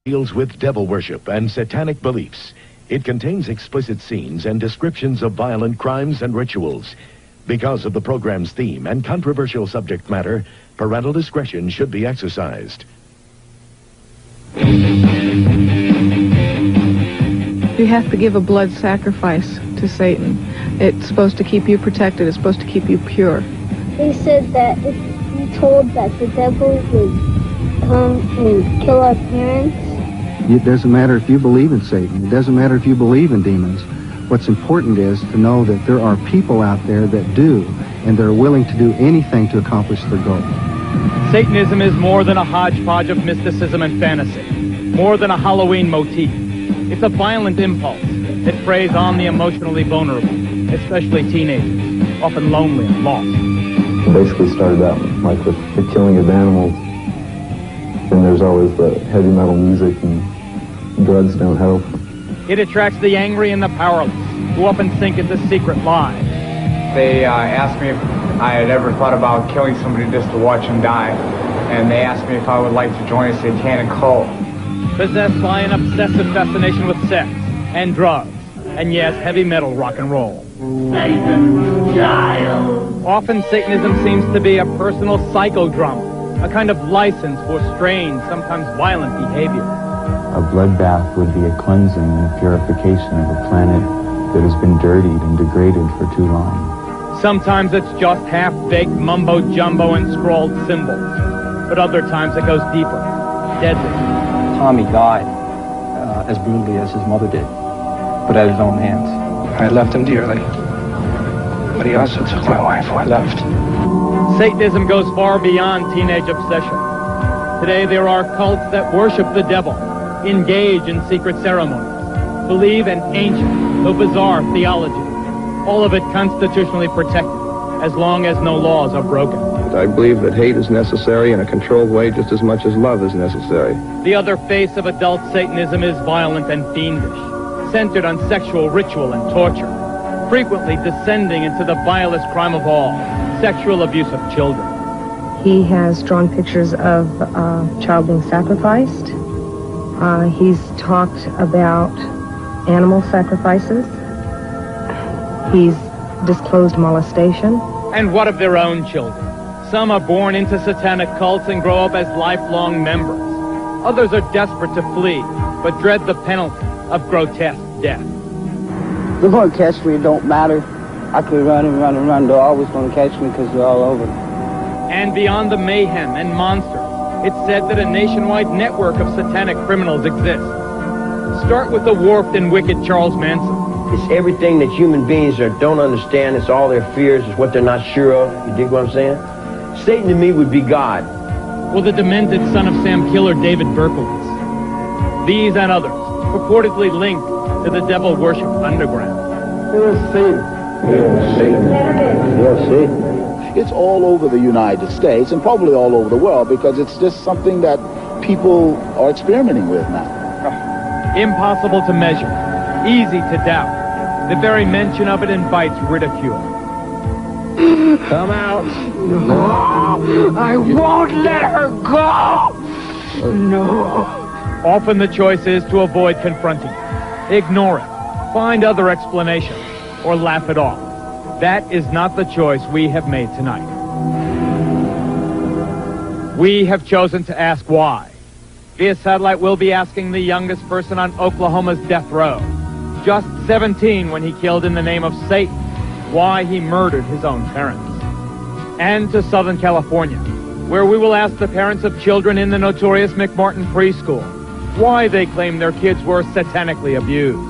deals with devil worship and satanic beliefs. It contains explicit scenes and descriptions of violent crimes and rituals. Because of the program's theme and controversial subject matter, parental discretion should be exercised. You have to give a blood sacrifice to Satan. It's supposed to keep you protected. It's supposed to keep you pure. They said that if we told that the devil would come and kill our parents. It doesn't matter if you believe in Satan. It doesn't matter if you believe in demons. What's important is to know that there are people out there that do, and they're willing to do anything to accomplish their goal. Satanism is more than a hodgepodge of mysticism and fantasy, more than a Halloween motif. It's a violent impulse that preys on the emotionally vulnerable, especially teenagers, often lonely and lost. It basically started out like with the killing of animals. Then there's always the heavy metal music, and drugs don't help. It attracts the angry and the powerless, who often sink into secret lives. They asked me if I had ever thought about killing somebody just to watch them die, and they asked me if I would like to join a satanic cult. Possessed by an obsessive fascination with sex and drugs, and yes, heavy metal rock and roll. Satan's child. Often Satanism seems to be a personal psychodrama, a kind of license for strange, sometimes violent behavior. A bloodbath would be a cleansing and a purification of a planet that has been dirtied and degraded for too long. Sometimes it's just half-baked mumbo-jumbo and scrawled symbols, but other times it goes deeper, deadly. Tommy died as brutally as his mother did, but at his own hands. I loved him dearly, but he also took my wife who I loved. Satanism goes far beyond teenage obsession. Today there are cults that worship the devil, engage in secret ceremonies, believe in ancient, though bizarre, theology. All of it constitutionally protected, as long as no laws are broken. I believe that hate is necessary in a controlled way just as much as love is necessary. The other face of adult Satanism is violent and fiendish, centered on sexual ritual and torture, frequently descending into the vilest crime of all, sexual abuse of children. He has drawn pictures of child being sacrificed. He's talked about animal sacrifices. He's disclosed molestation. And what of their own children? Some are born into satanic cults and grow up as lifelong members. Others are desperate to flee, but dread the penalty of grotesque death. They're going to catch me, it don't matter. I could run and run and run. They're always going to catch me because they're all over. And beyond the mayhem and monsters, it's said that a nationwide network of satanic criminals exists. Start with the warped and wicked Charles Manson. It's everything that human beings don't understand. It's all their fears. It's what they're not sure of. You dig what I'm saying? Satan to me would be God. Or the demented son of Sam killer David Berkowitz. These and others, purportedly linked to the devil worship underground. Here's Satan. Here's Satan. Here's Satan. It's all over the United States and probably all over the world because it's just something that people are experimenting with now. Impossible to measure, easy to doubt. The very mention of it invites ridicule. Come out. No, I won't let her go. No. Often the choice is to avoid confronting it, ignore it, find other explanations, or laugh it off. That is not the choice we have made tonight. We have chosen to ask why. Via satellite, we'll be asking the youngest person on Oklahoma's death row, just 17 when he killed in the name of Satan, why he murdered his own parents. And to Southern California, where we will ask the parents of children in the notorious McMartin preschool why they claim their kids were satanically abused.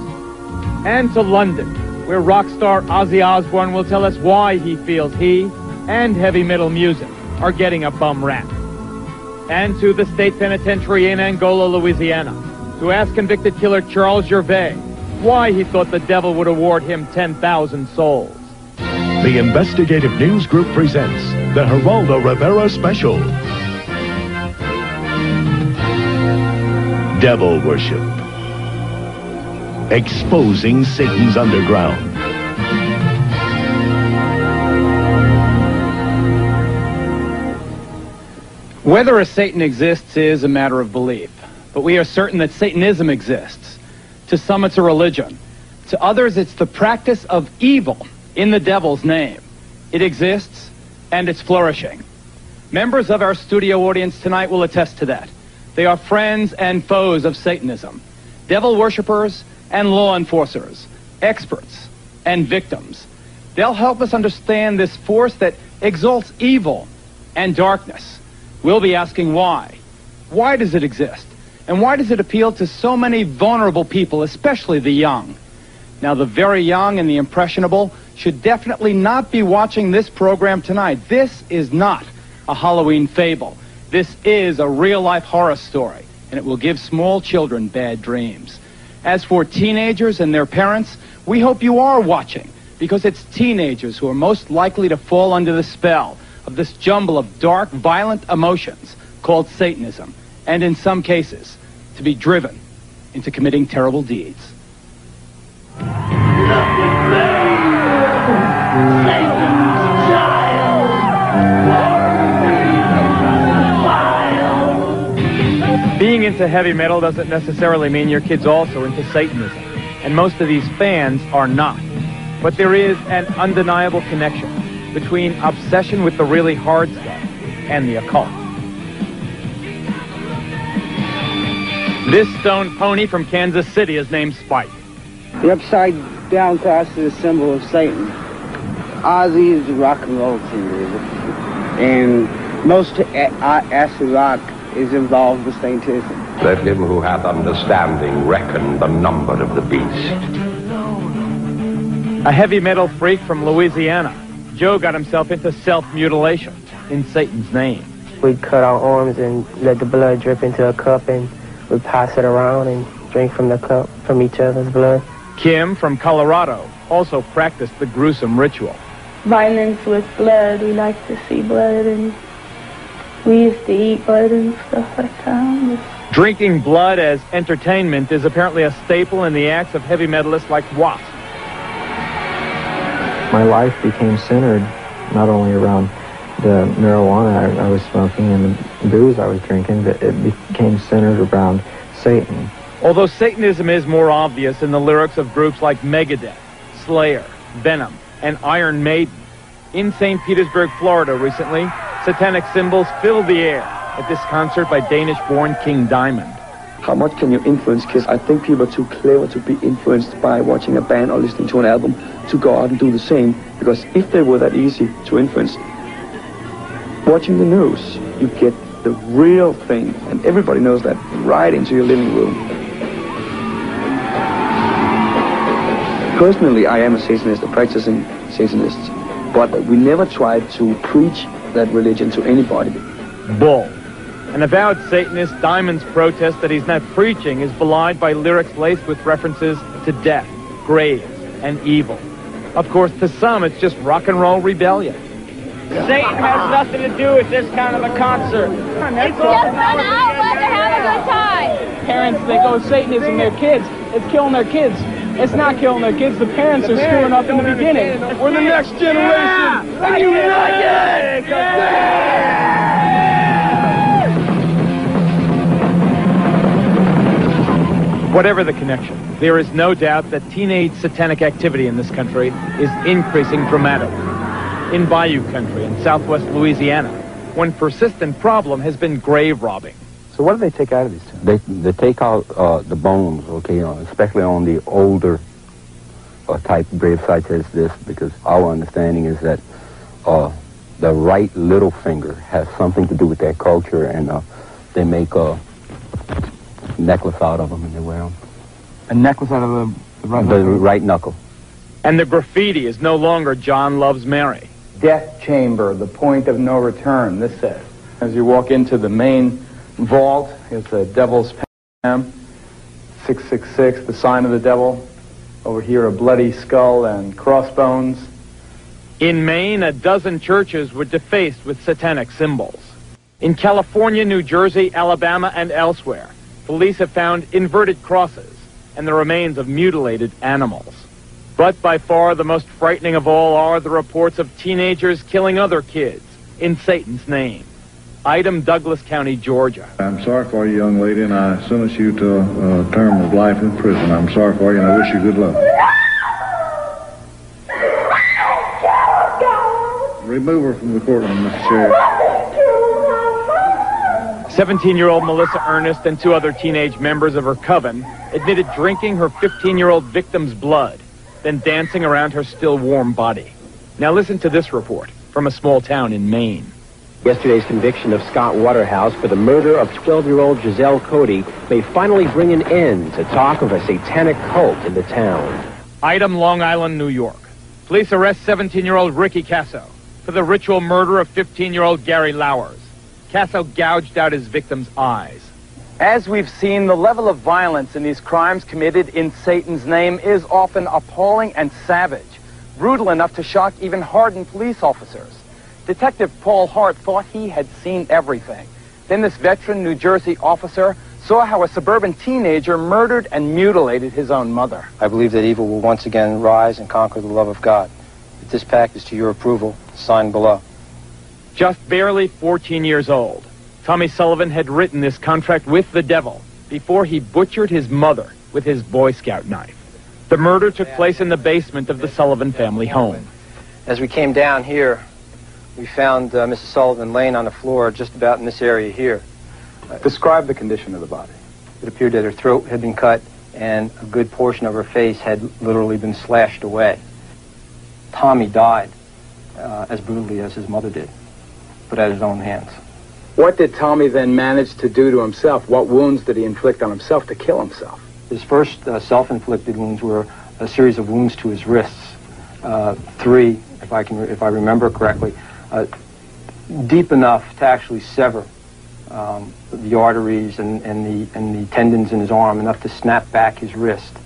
And to London, where rock star Ozzy Osbourne will tell us why he feels he and heavy metal music are getting a bum rap. And to the state penitentiary in Angola, Louisiana, to ask convicted killer Charles Gervais why he thought the devil would award him 10,000 souls. The Investigative News Group presents the Geraldo Rivera Special. Devil Worship. Exposing Satan's underground. Whether a Satan exists is a matter of belief. but we are certain that Satanism exists. To some, it's a religion. To others, it's the practice of evil in the devil's name. It exists, and it's flourishing. Members of our studio audience tonight will attest to that. They are friends and foes of Satanism, devil worshippers and law enforcers, experts and victims. They'll help us understand this force that exalts evil and darkness. We'll be asking why. Why does it exist? And why does it appeal to so many vulnerable people, especially the young? Now, the very young and the impressionable should definitely not be watching this program tonight. This is not a Halloween fable. This is a real-life horror story, and it will give small children bad dreams. As for teenagers and their parents, we hope you are watching, because it's teenagers who are most likely to fall under the spell of this jumble of dark, violent emotions called Satanism, and in some cases, to be driven into committing terrible deeds. Being into heavy metal doesn't necessarily mean your kid's also into Satanism, and most of these fans are not. But there is an undeniable connection between obsession with the really hard stuff and the occult. This stone pony from Kansas City is named Spike. The upside down cross is a symbol of Satan. Ozzy is a rock and roll singer, and most acid rock is involved with Satanism. Let him who hath understanding reckon the number of the beast. A heavy metal freak from Louisiana, Joe got himself into self-mutilation in Satan's name. We'd cut our arms and let the blood drip into a cup, and we'd pass it around and drink from the cup, from each other's blood. Kim from Colorado also practiced the gruesome ritual. Violence with blood, we like to see blood, and we used to eat blood and stuff like that. Drinking blood as entertainment is apparently a staple in the acts of heavy metalists like Wasp. My life became centered not only around the marijuana I was smoking and the booze I was drinking, but it became centered around Satan. Although Satanism is more obvious in the lyrics of groups like Megadeth, Slayer, Venom, and Iron Maiden, in St. Petersburg, Florida recently, satanic symbols filled the air at this concert by Danish-born King Diamond. How much can you influence kids? I think people are too clever to be influenced by watching a band or listening to an album to go out and do the same. Because if they were that easy to influence, watching the news, you get the real thing, and everybody knows that, right into your living room. Personally, I am a Satanist, a practicing Satanist, but we never tried to preach that religion to anybody. Bull. An avowed Satanist, Diamond's protest that he's not preaching is belied by lyrics laced with references to death, graves, and evil. Of course, to some, it's just rock and roll rebellion. Satan has nothing to do with this kind of a concert. It's just an outlet to have a good time. Parents think, oh, Satanism, their kids. It's killing their kids. It's not killing their kids. The parents are screwing up in the beginning. We're the next generation. And united! Whatever the connection, there is no doubt that teenage satanic activity in this country is increasing dramatically. In Bayou country in southwest Louisiana, one persistent problem has been grave robbing. So what do they take out of these tombs? They take out the bones, okay, especially on the older type grave sites as this, because our understanding is that the right little finger has something to do with their culture, and they make a necklace out of them and they wear them. A necklace out of the right knuckle? The right knuckle. And the graffiti is no longer John Loves Mary. Death chamber, the point of no return, this says. As you walk into the main vault, it's a devil's pentagram, 666, the sign of the devil. Over here, a bloody skull and crossbones. In Maine, a dozen churches were defaced with satanic symbols. In California, New Jersey, Alabama, and elsewhere, police have found inverted crosses and the remains of mutilated animals. But by far the most frightening of all are the reports of teenagers killing other kids in Satan's name. Item, Douglas County, Georgia. I'm sorry for you, young lady, and I sentence you to a term of life in prison. I'm sorry for you, and I wish you good luck. Remove her from the courtroom, Mr. Sheriff. 17-year-old Melissa Ernest and two other teenage members of her coven admitted drinking her 15-year-old victim's blood, then dancing around her still warm body. Now listen to this report from a small town in Maine. Yesterday's conviction of Scott Waterhouse for the murder of 12-year-old Giselle Cody may finally bring an end to talk of a satanic cult in the town. Item, Long Island, New York. Police arrest 17-year-old Ricky Casso for the ritual murder of 15-year-old Gary Lowers. Casso gouged out his victim's eyes. As we've seen, the level of violence in these crimes committed in Satan's name is often appalling and savage, brutal enough to shock even hardened police officers. Detective Paul Hart thought he had seen everything. Then this veteran New Jersey officer saw how a suburban teenager murdered and mutilated his own mother. I believe that evil will once again rise and conquer the love of God. If this pact is to your approval, sign below. Just barely 14 years old, Tommy Sullivan had written this contract with the devil before he butchered his mother with his Boy Scout knife. The murder took place in the basement of the Sullivan family home. As we came down here, we found Mrs. Sullivan laying on the floor just about in this area here. Describe the condition of the body. It appeared that her throat had been cut and a good portion of her face had literally been slashed away. Tommy died as brutally as his mother did, but at his own hands. What did Tommy then manage to do to himself? What wounds did he inflict on himself to kill himself? His first self-inflicted wounds were a series of wounds to his wrists. 3, if I remember correctly, deep enough to actually sever the arteries and the tendons in his arm, enough to snap back his wrist.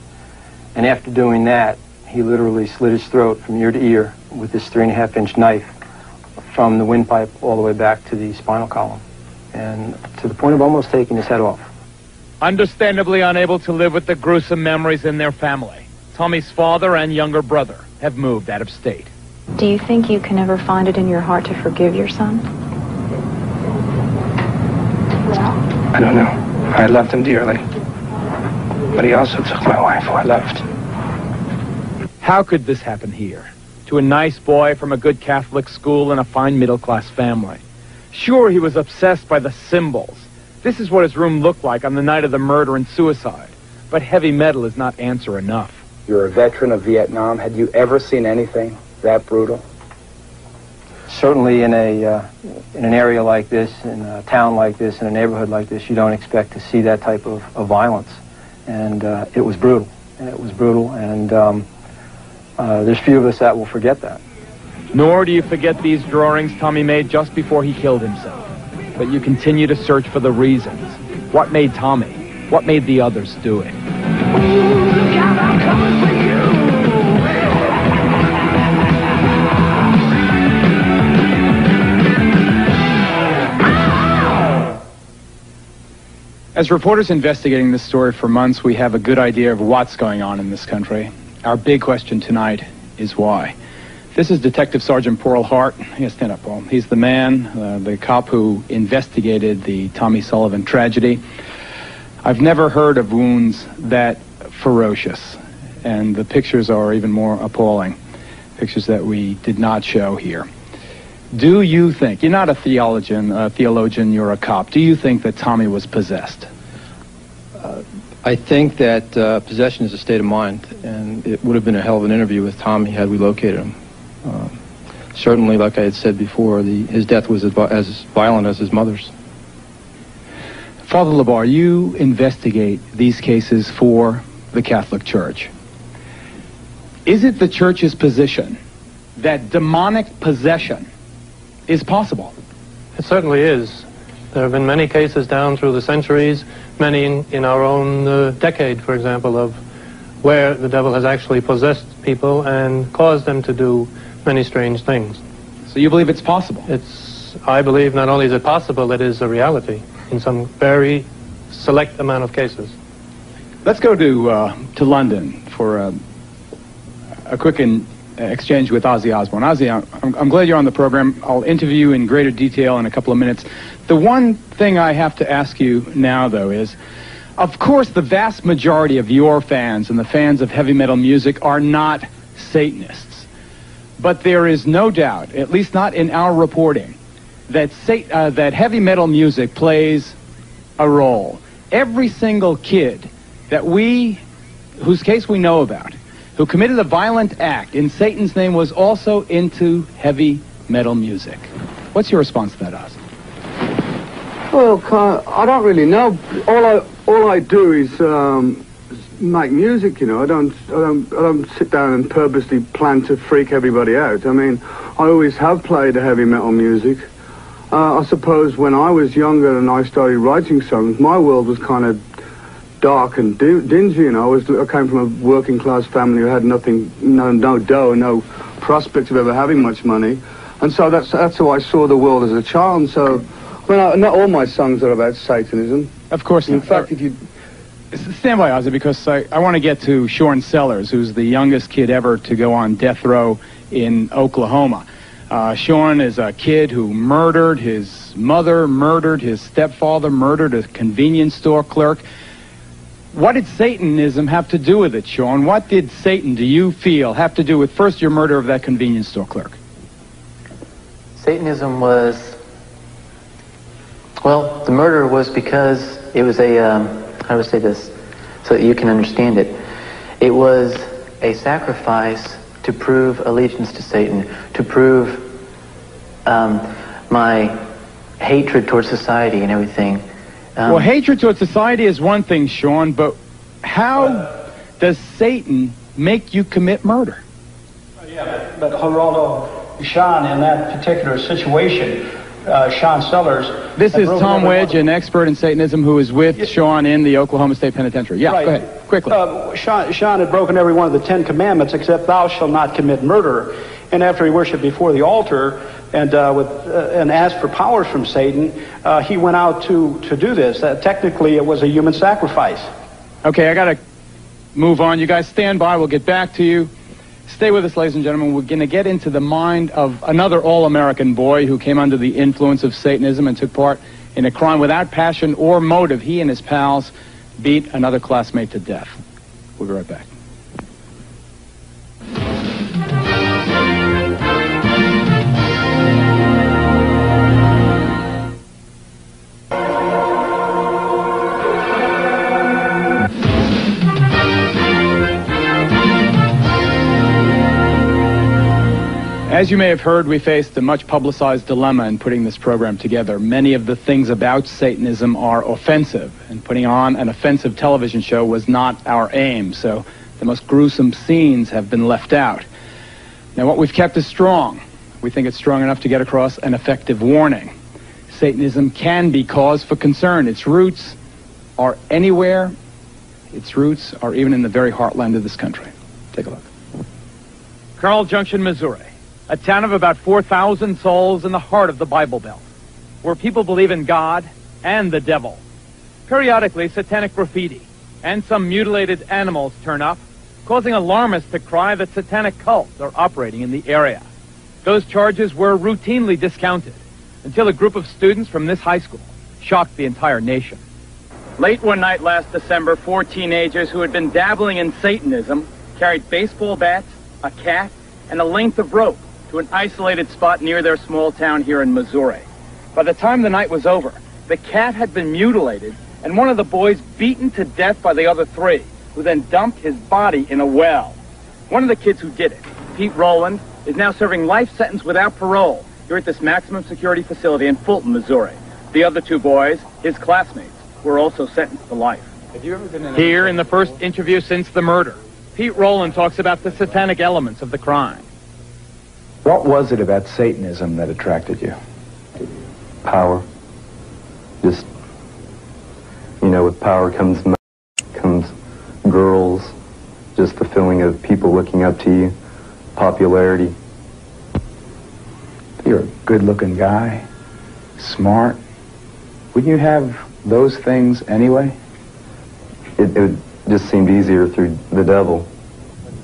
And after doing that, he literally slit his throat from ear to ear with this 3.5-inch knife from the windpipe all the way back to the spinal column, and to the point of almost taking his head off. Understandably unable to live with the gruesome memories in their family, Tommy's father and younger brother have moved out of state. Do you think you can ever find it in your heart to forgive your son? I don't know. I loved him dearly. But he also took my wife, who I loved. How could this happen here? To a nice boy from a good Catholic school and a fine middle-class family. Sure, he was obsessed by the symbols. This is what his room looked like on the night of the murder and suicide. But heavy metal is not answer enough. You're a veteran of Vietnam. Had you ever seen anything that brutal? Certainly in an area like this, in a town like this, in a neighborhood like this, you don't expect to see that type of violence. And it was brutal. It was brutal, and there's few of us that will forget that. Nor do you forget these drawings Tommy made just before he killed himself. But you continue to search for the reasons. What made Tommy? What made the others do it? As reporters investigating this story for months, we have a good idea of what's going on in this country. Our big question tonight is why. This is Detective Sergeant Paul Hart. Yes, stand up, Paul. He's the man, the cop who investigated the Tommy Sullivan tragedy. I've never heard of wounds that ferocious, and the pictures are even more appalling. Pictures that we did not show here. Do you think, you're not a theologian, you're a cop, do you think that Tommy was possessed? I think that possession is a state of mind, and it would have been a hell of an interview with Tommy had we located him. Certainly, like I had said before, his death was as violent as his mother's. Father LeBar, you investigate these cases for the Catholic Church. Is it the Church's position that demonic possession is possible? It certainly is. There have been many cases down through the centuries, many in our own decade, for example, of where the devil has actually possessed people and caused them to do many strange things. So you believe it's possible? I believe not only is it possible, it is a reality in some very select amount of cases. Let's go to London for a quick exchange with Ozzy Osbourne. Ozzy, I'm glad you're on the program. I'll interview you in greater detail in a couple of minutes. The one thing I have to ask you now, though, is, of course, the vast majority of your fans and the fans of heavy metal music are not Satanists. But there is no doubt, at least not in our reporting, that heavy metal music plays a role. Every single kid whose case we know about, who committed a violent act in Satan's name, was also into heavy metal music. What's your response to that, Ozzy? Well, I don't really know. All I do is make music. You know, I don't sit down and purposely plan to freak everybody out. I mean, I always have played heavy metal music. I suppose when I was younger and I started writing songs, my world was kind of dark and dingy. You know, I came from a working class family who had nothing, no dough, no prospect of ever having much money, and so that's how I saw the world as a child. And so, well, not all my songs are about Satanism. Of course not. In fact, if you stand by, Ozzy, because I want to get to Sean Sellers, who's the youngest kid ever to go on death row in Oklahoma. Sean is a kid who murdered his mother, murdered his stepfather, murdered a convenience store clerk. What did Satanism have to do with it, Sean? What did Satan, do you feel, have to do with, first, your murder of that convenience store clerk? Satanism was, well, the murder was because it was a, how do I say this so that you can understand it? It was a sacrifice to prove allegiance to Satan, to prove my hatred towards society and everything. Well, hatred towards society is one thing, Sean, but how does Satan make you commit murder? Yeah, but Geraldo, Sean, in that particular situation, Sean Sellers... This is Tom Wedge, an expert in Satanism, who is with Sean in the Oklahoma State Penitentiary. Yeah, right. Go ahead, quickly. Sean had broken every one of the 10 commandments except thou shalt not commit murder. And after he worshipped before the altar and asked for powers from Satan, he went out to do this. Technically, it was a human sacrifice. Okay, I got to move on. You guys stand by. We'll get back to you. Stay with us, ladies and gentlemen. We're going to get into the mind of another all-American boy who came under the influence of Satanism and took part in a crime without passion or motive. He and his pals beat another classmate to death. We'll be right back. As you may have heard, we faced a much publicized dilemma in putting this program together. Many of the things about Satanism are offensive, and putting on an offensive television show was not our aim, so the most gruesome scenes have been left out. Now, what we've kept is strong. We think it's strong enough to get across an effective warning. Satanism can be cause for concern. Its roots are anywhere. Its roots are even in the very heartland of this country. Take a look. Carl Junction, Missouri. A town of about 4,000 souls in the heart of the Bible Belt, where people believe in God and the devil. Periodically, satanic graffiti and some mutilated animals turn up, causing alarmists to cry that satanic cults are operating in the area. Those charges were routinely discounted until a group of students from this high school shocked the entire nation. Late one night last December, 4 teenagers who had been dabbling in Satanism carried baseball bats, a cat, and a length of rope to an isolated spot near their small town here in Missouri. By the time the night was over, the cat had been mutilated and one of the boys beaten to death by the other 3, who then dumped his body in a well. One of the kids who did it, Pete Rowland, is now serving life sentence without parole here at this maximum security facility in Fulton, Missouri. The other 2 boys, his classmates, were also sentenced to life. Have you ever been in Here in the first interview since the murder, Pete Rowland talks about the satanic elements of the crime. What was it about Satanism that attracted you? Power. Just, you know, with power comes girls, just the feeling of people looking up to you, popularity. You're a good-looking guy, smart. Wouldn't you have those things anyway? It just seemed easier through the devil.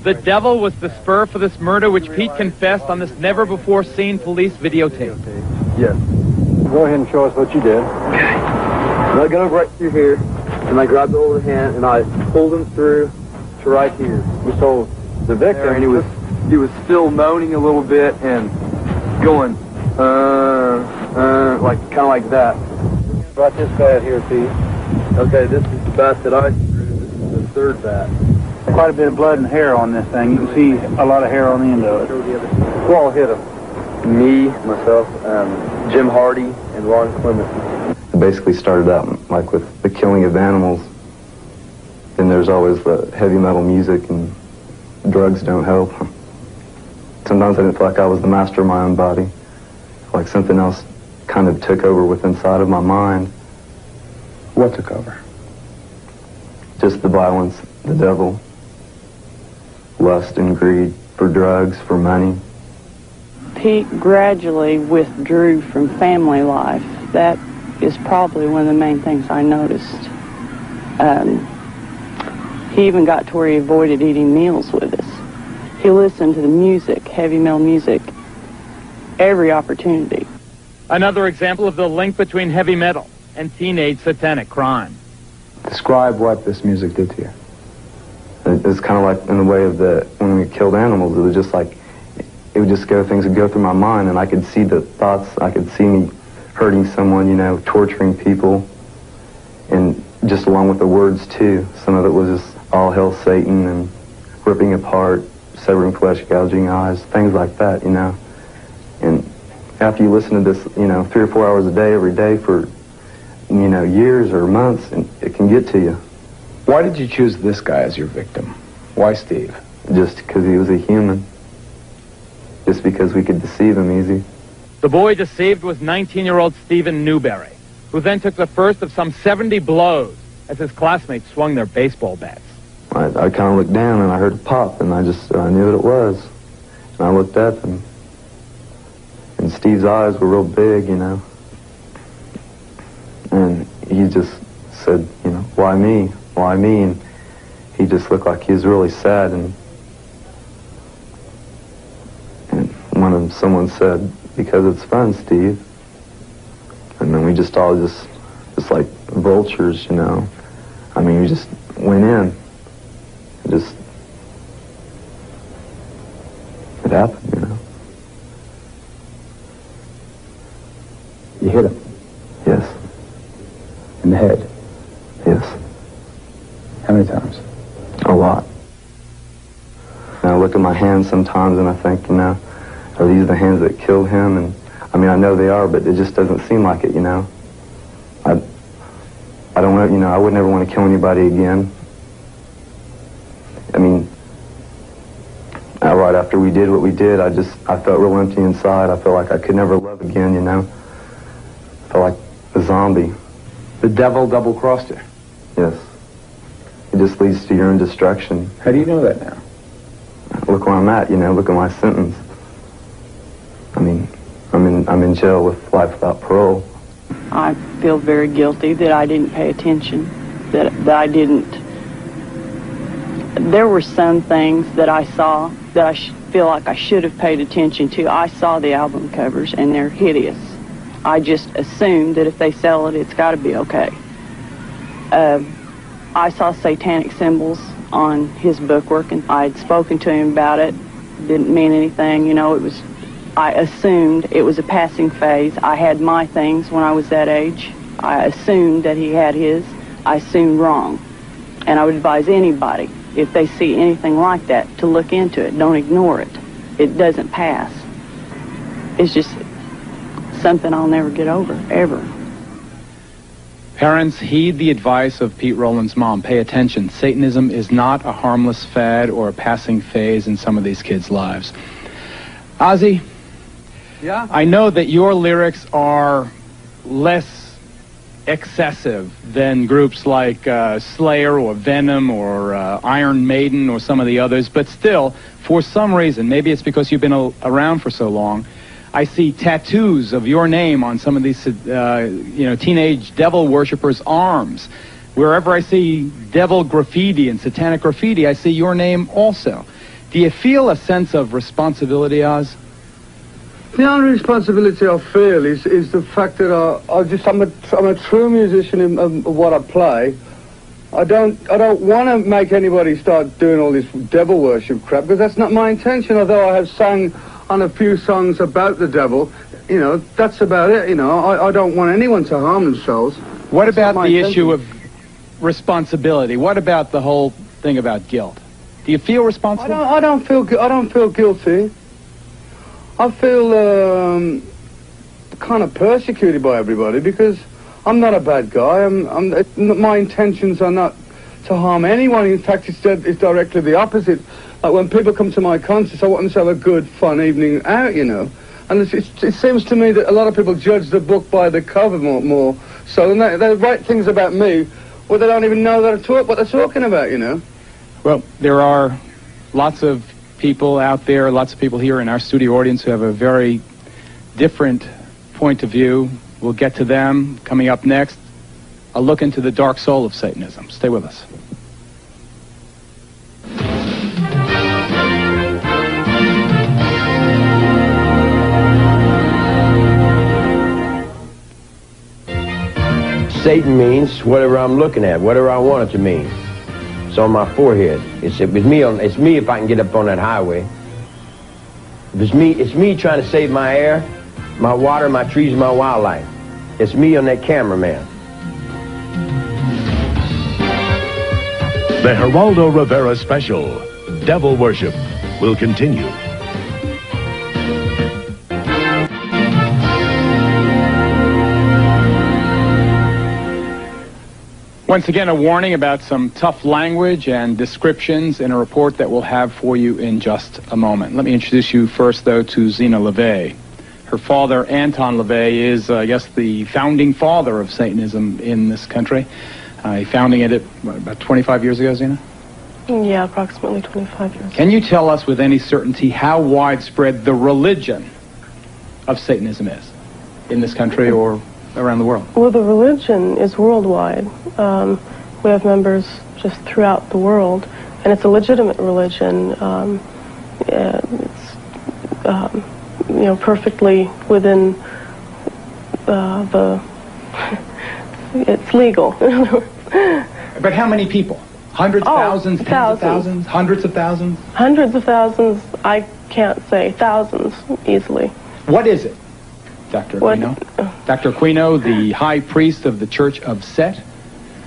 The devil was the spur for this murder, which Pete confessed on this never-before-seen police videotape. Yes. Go ahead and show us what you did. Okay. And I got him right through here, and I grabbed hold of the hand, and I pulled him through to right here. We saw the victim, and he was still moaning a little bit and going, like kind of like that. About this bat here, Pete. Okay, this is the bat that I threw. This is the third bat. Quite a bit of blood and hair on this thing. You can see a lot of hair on the end of it. Who all hit him? Me, myself, Jim Hardy, and Ron Clement. It basically started out like with the killing of animals. Then there's always the heavy metal music, and drugs don't help. Sometimes I didn't feel like I was the master of my own body. Like something else kind of took over with inside of my mind. What took over? Just the violence, the devil, lust and greed for drugs, for money. Pete gradually withdrew from family life. That is probably one of the main things I noticed. He even got to where he avoided eating meals with us. He listened to the music, heavy metal music, every opportunity. Another example of the link between heavy metal and teenage satanic crime. Describe what this music did to you. It was kind of like in the way of when we killed animals, it was just like, it would just things would go through my mind, and I could see the thoughts, I could see me hurting someone, you know, torturing people, and just along with the words too. Some of it was just all hail Satan and ripping apart, severing flesh, gouging eyes, things like that, you know. And after you listen to this, you know, 3 or 4 hours a day, every day for, you know, years or months, and it can get to you. Why did you choose this guy as your victim? Why Steve? Just because he was a human. Just because we could deceive him easy. The boy deceived was 19-year-old Stephen Newberry, who then took the first of some 70 blows as his classmates swung their baseball bats. I kind of looked down and I heard a pop, and I knew what it was. And I looked up, and Steve's eyes were real big, you know. And he just said, you know, why me? Why me? And he just looked like he was really sad. And someone said, because it's fun, Steve. And then we just all just like vultures, you know. I mean, we just went in. It happened, you know. You hit him? Yes. In the head? Yes. How many times? A lot. And I look at my hands sometimes and I think, you know, are these the hands that killed him? And I mean, I know they are, but it just doesn't seem like it, you know. I don't want, you know, I would never want to kill anybody again. I mean, right after we did what we did, I felt real empty inside. I felt like I could never love again, you know. I felt like a zombie. The devil double-crossed you? Yes. It just leads to your own destruction. How do you know that now? Look where I'm at, you know, look at my sentence. I mean, I'm in jail with life without parole. I feel very guilty that I didn't pay attention, that I didn't. There were some things that I saw that I feel like I should have paid attention to. I saw the album covers, and they're hideous. I just assumed that if they sell it, it's got to be okay. I saw satanic symbols on his bookwork, and I had spoken to him about it. Didn't mean anything, you know. I assumed it was a passing phase. I had my things when I was that age. I assumed that he had his. I assumed wrong. And I would advise anybody, if they see anything like that, to look into it. Don't ignore it. It doesn't pass. It's just something I'll never get over, ever. Parents, heed the advice of Pete Rowland's mom. Pay attention. Satanism is not a harmless fad or a passing phase in some of these kids' lives. Ozzy? Yeah? I know that your lyrics are less excessive than groups like Slayer or Venom or Iron Maiden or some of the others, but still, for some reason, maybe it's because you've been around for so long, I see tattoos of your name on some of these, teenage devil worshippers' arms. Wherever I see devil graffiti and satanic graffiti, I see your name also. Do you feel a sense of responsibility, Oz? The only responsibility I feel is the fact that I'm a true musician of what I play. I don't want to make anybody start doing all this devil worship crap, because that's not my intention. Although I have sung on a few songs about the devil, you know, that's about it. You know, I don't want anyone to harm themselves. What about the issue of responsibility? What about the whole thing about guilt? Do you feel responsible? I don't feel guilty. I feel kind of persecuted by everybody because I'm not a bad guy. My intentions are not to harm anyone. In fact, it's directly the opposite. Like when people come to my concerts, I want them to have a good, fun evening out, you know. And it seems to me that a lot of people judge the book by the cover more so, and they write things about me where they don't even know what they're talking about, you know. Well, there are lots of people out there, lots of people here in our studio audience who have a very different point of view. We'll get to them coming up next. A look into the dark soul of Satanism. Stay with us. Satan means whatever I'm looking at, whatever I want it to mean. It's on my forehead. It's me if I can get up on that highway. It's me trying to save my air, my water, my trees, my wildlife. It's me on that cameraman. The Geraldo Rivera special, Devil Worship, will continue. Once again, a warning about some tough language and descriptions in a report that we'll have for you in just a moment. Let me introduce you first, though, to Zena LeVay. Her father, Anton LeVay, is, I guess, the founding father of Satanism in this country. Founding it about 25 years ago, Zena? Yeah, approximately 25 years. Can you tell us with any certainty how widespread the religion of Satanism is in this country or around the world? Well, the religion is worldwide. We have members just throughout the world, and it's a legitimate religion. It's you know, perfectly within it's legal. But how many people? Hundreds of thousands, tens of thousands, hundreds of thousands? Hundreds of thousands, I can't say. Thousands, easily. What is it, Dr. Aquino? Dr. Aquino, the high priest of the Church of Set?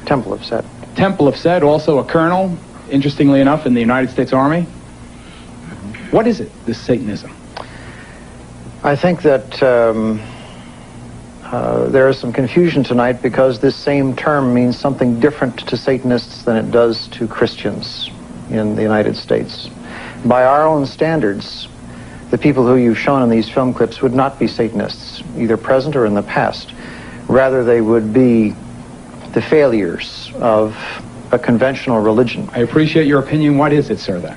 Temple of Set. Temple of Set, also a colonel, interestingly enough, in the United States Army. What is it, this Satanism? I think that there is some confusion tonight because this same term means something different to Satanists than it does to Christians in the United States. By our own standards, the people who you've shown in these film clips would not be Satanists, either present or in the past. Rather, they would be the failures of a conventional religion. I appreciate your opinion. What is it, sir, then?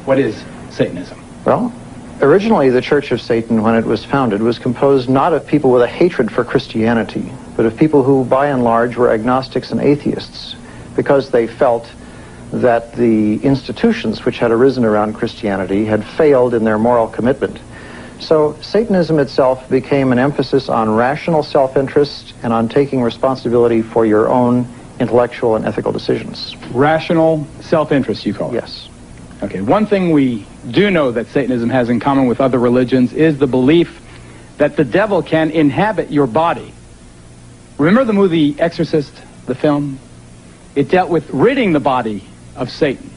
What is Satanism? Well, originally the Church of Satan, when it was founded, was composed not of people with a hatred for Christianity, but of people who, by and large, were agnostics and atheists, because they felt that the institutions which had arisen around Christianity had failed in their moral commitment. So Satanism itself became an emphasis on rational self-interest and on taking responsibility for your own intellectual and ethical decisions. Rational self-interest, you call it? Yes. Okay, one thing we do know that Satanism has in common with other religions is the belief that the devil can inhabit your body. Remember the movie Exorcist, the film? It dealt with ridding the body of Satan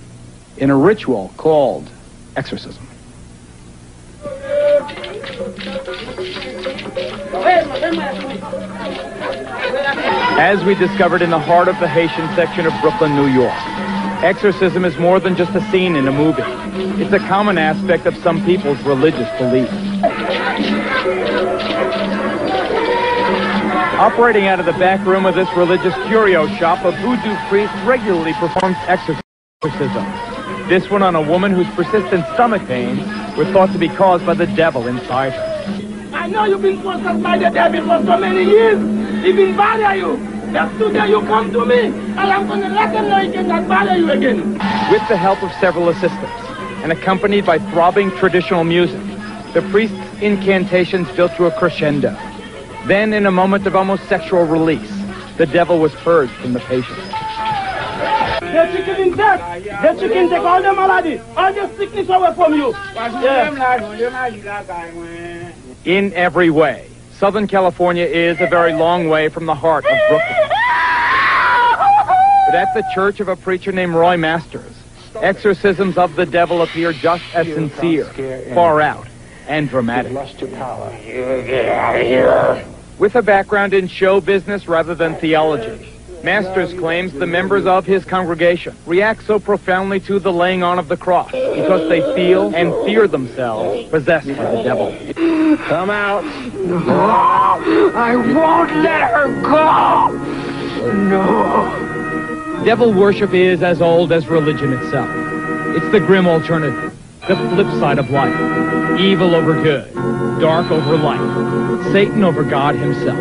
in a ritual called exorcism. As we discovered in the heart of the Haitian section of Brooklyn, New York, exorcism is more than just a scene in a movie. It's a common aspect of some people's religious beliefs. Operating out of the back room of this religious curio shop, a voodoo priest regularly performs exorcisms. This one on a woman whose persistent stomach pains were thought to be caused by the devil inside her. I know you've been possessed by the devil for so many years. He been bother you. But today you come to me, and I'm going to let him know he cannot bother you again. With the help of several assistants, and accompanied by throbbing traditional music, the priest's incantations built to a crescendo. Then, in a moment of almost sexual release, the devil was purged from the patient. That you can inject, that you can take all the malady, all the sickness away from you. In every way, Southern California is a very long way from the heart of Brooklyn. But at the church of a preacher named Roy Masters, exorcisms of the devil appear just as sincere, far out, and dramatic. With a background in show business rather than theology, Masters claims the members of his congregation react so profoundly to the laying on of the cross because they feel and fear themselves possessed by the devil. Come out. No, I won't let her go. No. Devil worship is as old as religion itself. It's the grim alternative, the flip side of life. Evil over good, dark over light, Satan over God himself.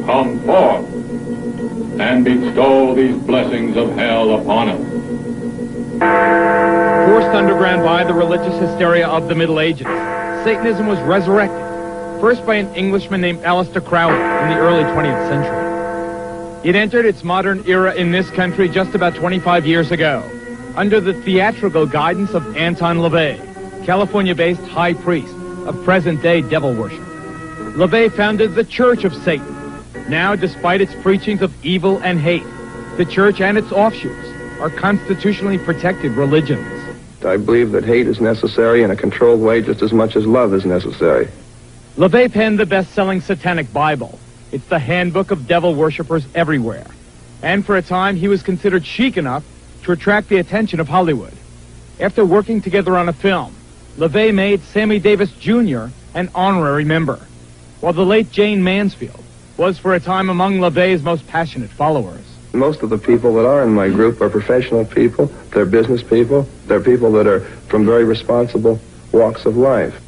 Come forth and bestow these blessings of hell upon us. Forced underground by the religious hysteria of the Middle Ages, Satanism was resurrected, first by an Englishman named Aleister Crowley in the early 20th century. It entered its modern era in this country just about 25 years ago, under the theatrical guidance of Anton LaVey, California-based high priest of present-day devil worship. LaVey founded the Church of Satan. Now, despite its preachings of evil and hate, the church and its offshoots are constitutionally protected religions. I believe that hate is necessary in a controlled way just as much as love is necessary. LaVey penned the best-selling Satanic Bible. It's the handbook of devil worshippers everywhere. And for a time, he was considered chic enough to attract the attention of Hollywood. After working together on a film, LaVey made Sammy Davis Jr. an honorary member, while the late Jane Mansfield was for a time among LaVey's most passionate followers. Most of the people that are in my group are professional people, they're business people, they're people that are from very responsible walks of life.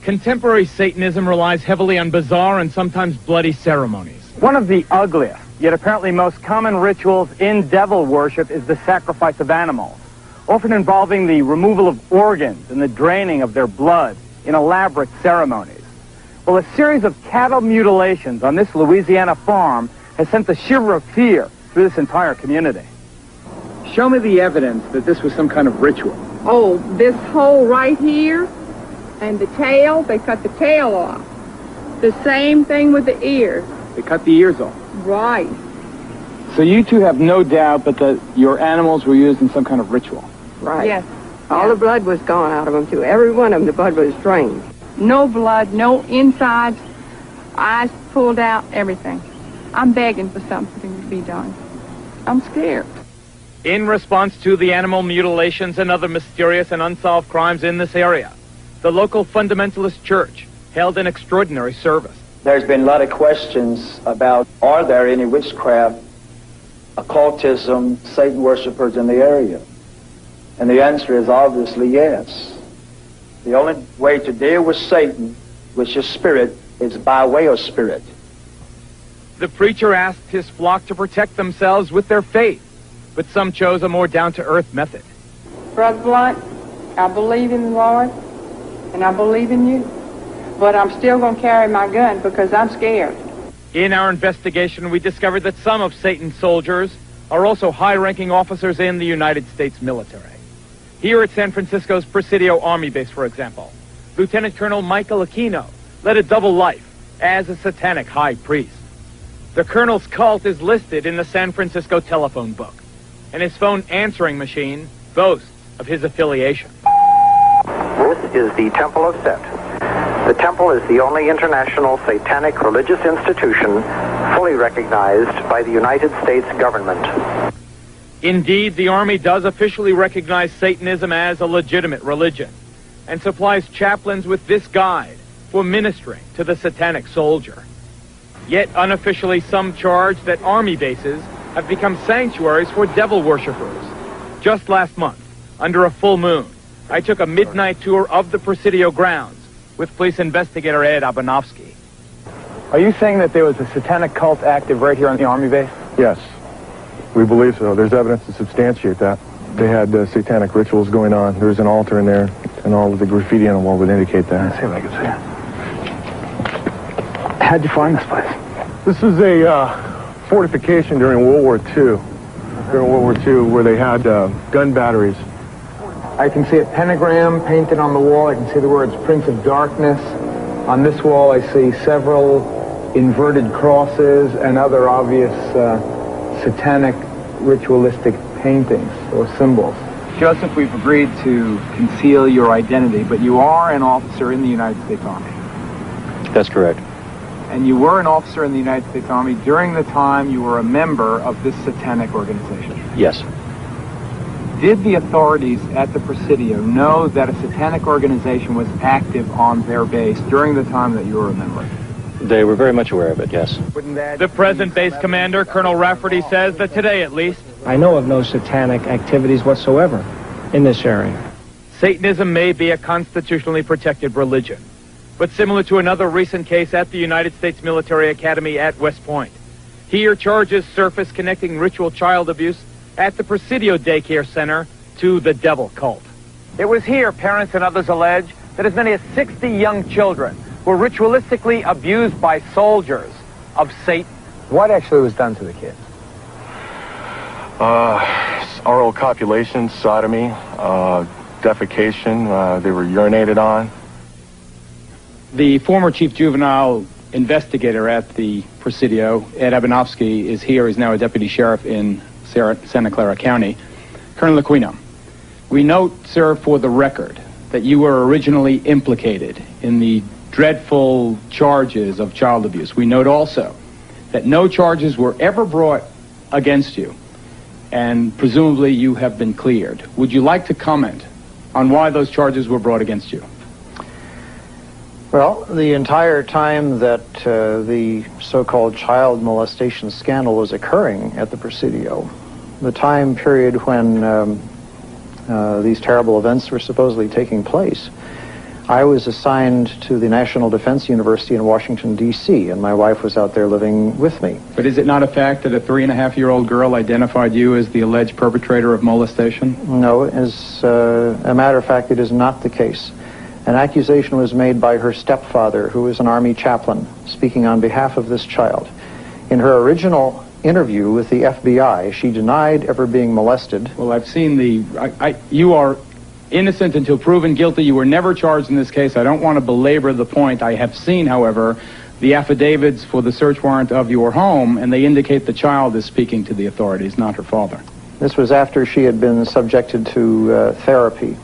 Contemporary Satanism relies heavily on bizarre and sometimes bloody ceremonies. One of the ugliest, yet apparently most common rituals in devil worship is the sacrifice of animals, often involving the removal of organs and the draining of their blood in elaborate ceremonies. Well, a series of cattle mutilations on this Louisiana farm has sent the shiver of fear through this entire community. Show me the evidence that this was some kind of ritual. Oh, this hole right here and the tail, they cut the tail off. The same thing with the ears. They cut the ears off. Right. So you two have no doubt but that your animals were used in some kind of ritual. Right. Yes. All the blood was gone out of them, too. Every one of them, the blood was drained. No blood, no insides, eyes pulled out, everything. I'm begging for something to be done. I'm scared. In response to the animal mutilations and other mysterious and unsolved crimes in this area, the local fundamentalist church held an extraordinary service. There's been a lot of questions about, are there any witchcraft, occultism, Satan worshipers in the area? And the answer is obviously yes. The only way to deal with Satan, which is spirit, is by way of spirit. The preacher asked his flock to protect themselves with their faith, but some chose a more down-to-earth method. Brother Blunt, I believe in the Lord, and I believe in you, but I'm still going to carry my gun because I'm scared. In our investigation, we discovered that some of Satan's soldiers are also high-ranking officers in the United States military. Here at San Francisco's Presidio Army Base, for example, Lieutenant Colonel Michael Aquino led a double life as a satanic high priest. The colonel's cult is listed in the San Francisco telephone book, and his phone answering machine boasts of his affiliation. This is the Temple of Set. The temple is the only international satanic religious institution fully recognized by the United States government. Indeed, the Army does officially recognize Satanism as a legitimate religion and supplies chaplains with this guide for ministering to the satanic soldier. Yet unofficially, some charge that Army bases have become sanctuaries for devil worshippers. Just last month, under a full moon, I took a midnight tour of the Presidio grounds with police investigator Ed Abanofsky. Are you saying that there was a satanic cult active right here on the Army base? Yes, we believe so. There's evidence to substantiate that. they had satanic rituals going on. There was an altar in there, and all of the graffiti on the wall would indicate that. Let's see if I can see it. How'd you find this place? This is a fortification during World War II. During World War II, where they had gun batteries. I can see a pentagram painted on the wall. I can see the words Prince of Darkness. On this wall, I see several inverted crosses and other obvious satanic ritualistic paintings or symbols. Joseph, we've agreed to conceal your identity, but you are an officer in the United States Army. That's correct. And you were an officer in the United States Army during the time you were a member of this satanic organization. Yes. Did the authorities at the Presidio know that a satanic organization was active on their base during the time that you were a member? They were very much aware of it, yes. The present base commander, Colonel Rafferty, says that today, at least, I know of no satanic activities whatsoever in this area. Satanism may be a constitutionally protected religion, but similar to another recent case at the United States Military Academy at West Point. Here, charges surface connecting ritual child abuse at the Presidio Daycare Center to the devil cult. It was here, parents and others allege, that as many as 60 young children were ritualistically abused by soldiers of Satan. What actually was done to the kids? Oral copulation, sodomy, defecation. They were urinated on. The former chief juvenile investigator at the Presidio, Ed Abanovsky, is here. He's now a deputy sheriff in Santa Clara County. Colonel Aquino, we note, sir, for the record, that you were originally implicated in the dreadful charges of child abuse. We note also that no charges were ever brought against you, and presumably you have been cleared. Would you like to comment on why those charges were brought against you? Well, the entire time that the so-called child molestation scandal was occurring at the Presidio, the time period when these terrible events were supposedly taking place, I was assigned to the National Defense University in Washington, D.C., and my wife was out there living with me. But is it not a fact that a 3.5-year-old girl identified you as the alleged perpetrator of molestation? No, as a matter of fact, it is not the case. An accusation was made by her stepfather, who was an Army chaplain, speaking on behalf of this child. In her original interview with the FBI, she denied ever being molested. Well, I've seen you are innocent until proven guilty. You were never charged in this case. I don't want to belabor the point. I have seen, however, the affidavits for the search warrant of your home, and they indicate the child is speaking to the authorities, not her father. This was after she had been subjected to therapy.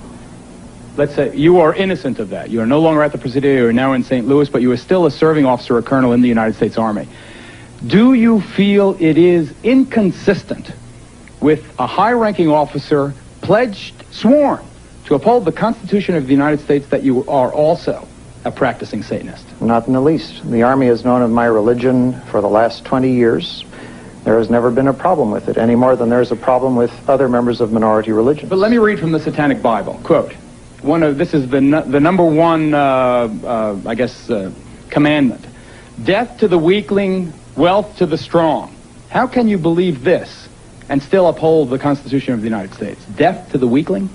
Let's say you are innocent of that. You are no longer at the Presidio. You are now in St. Louis, but you are still a serving officer or colonel in the United States Army. Do you feel it is inconsistent with a high-ranking officer sworn to uphold the Constitution of the United States that you are also a practicing Satanist? Not in the least. The Army has known of my religion for the last 20 years. There has never been a problem with it, any more than there is a problem with other members of minority religions. But let me read from the Satanic Bible. Quote, this is the number one, commandment. Death to the weakling, wealth to the strong. How can you believe this and still uphold the Constitution of the United States? Death to the weakling?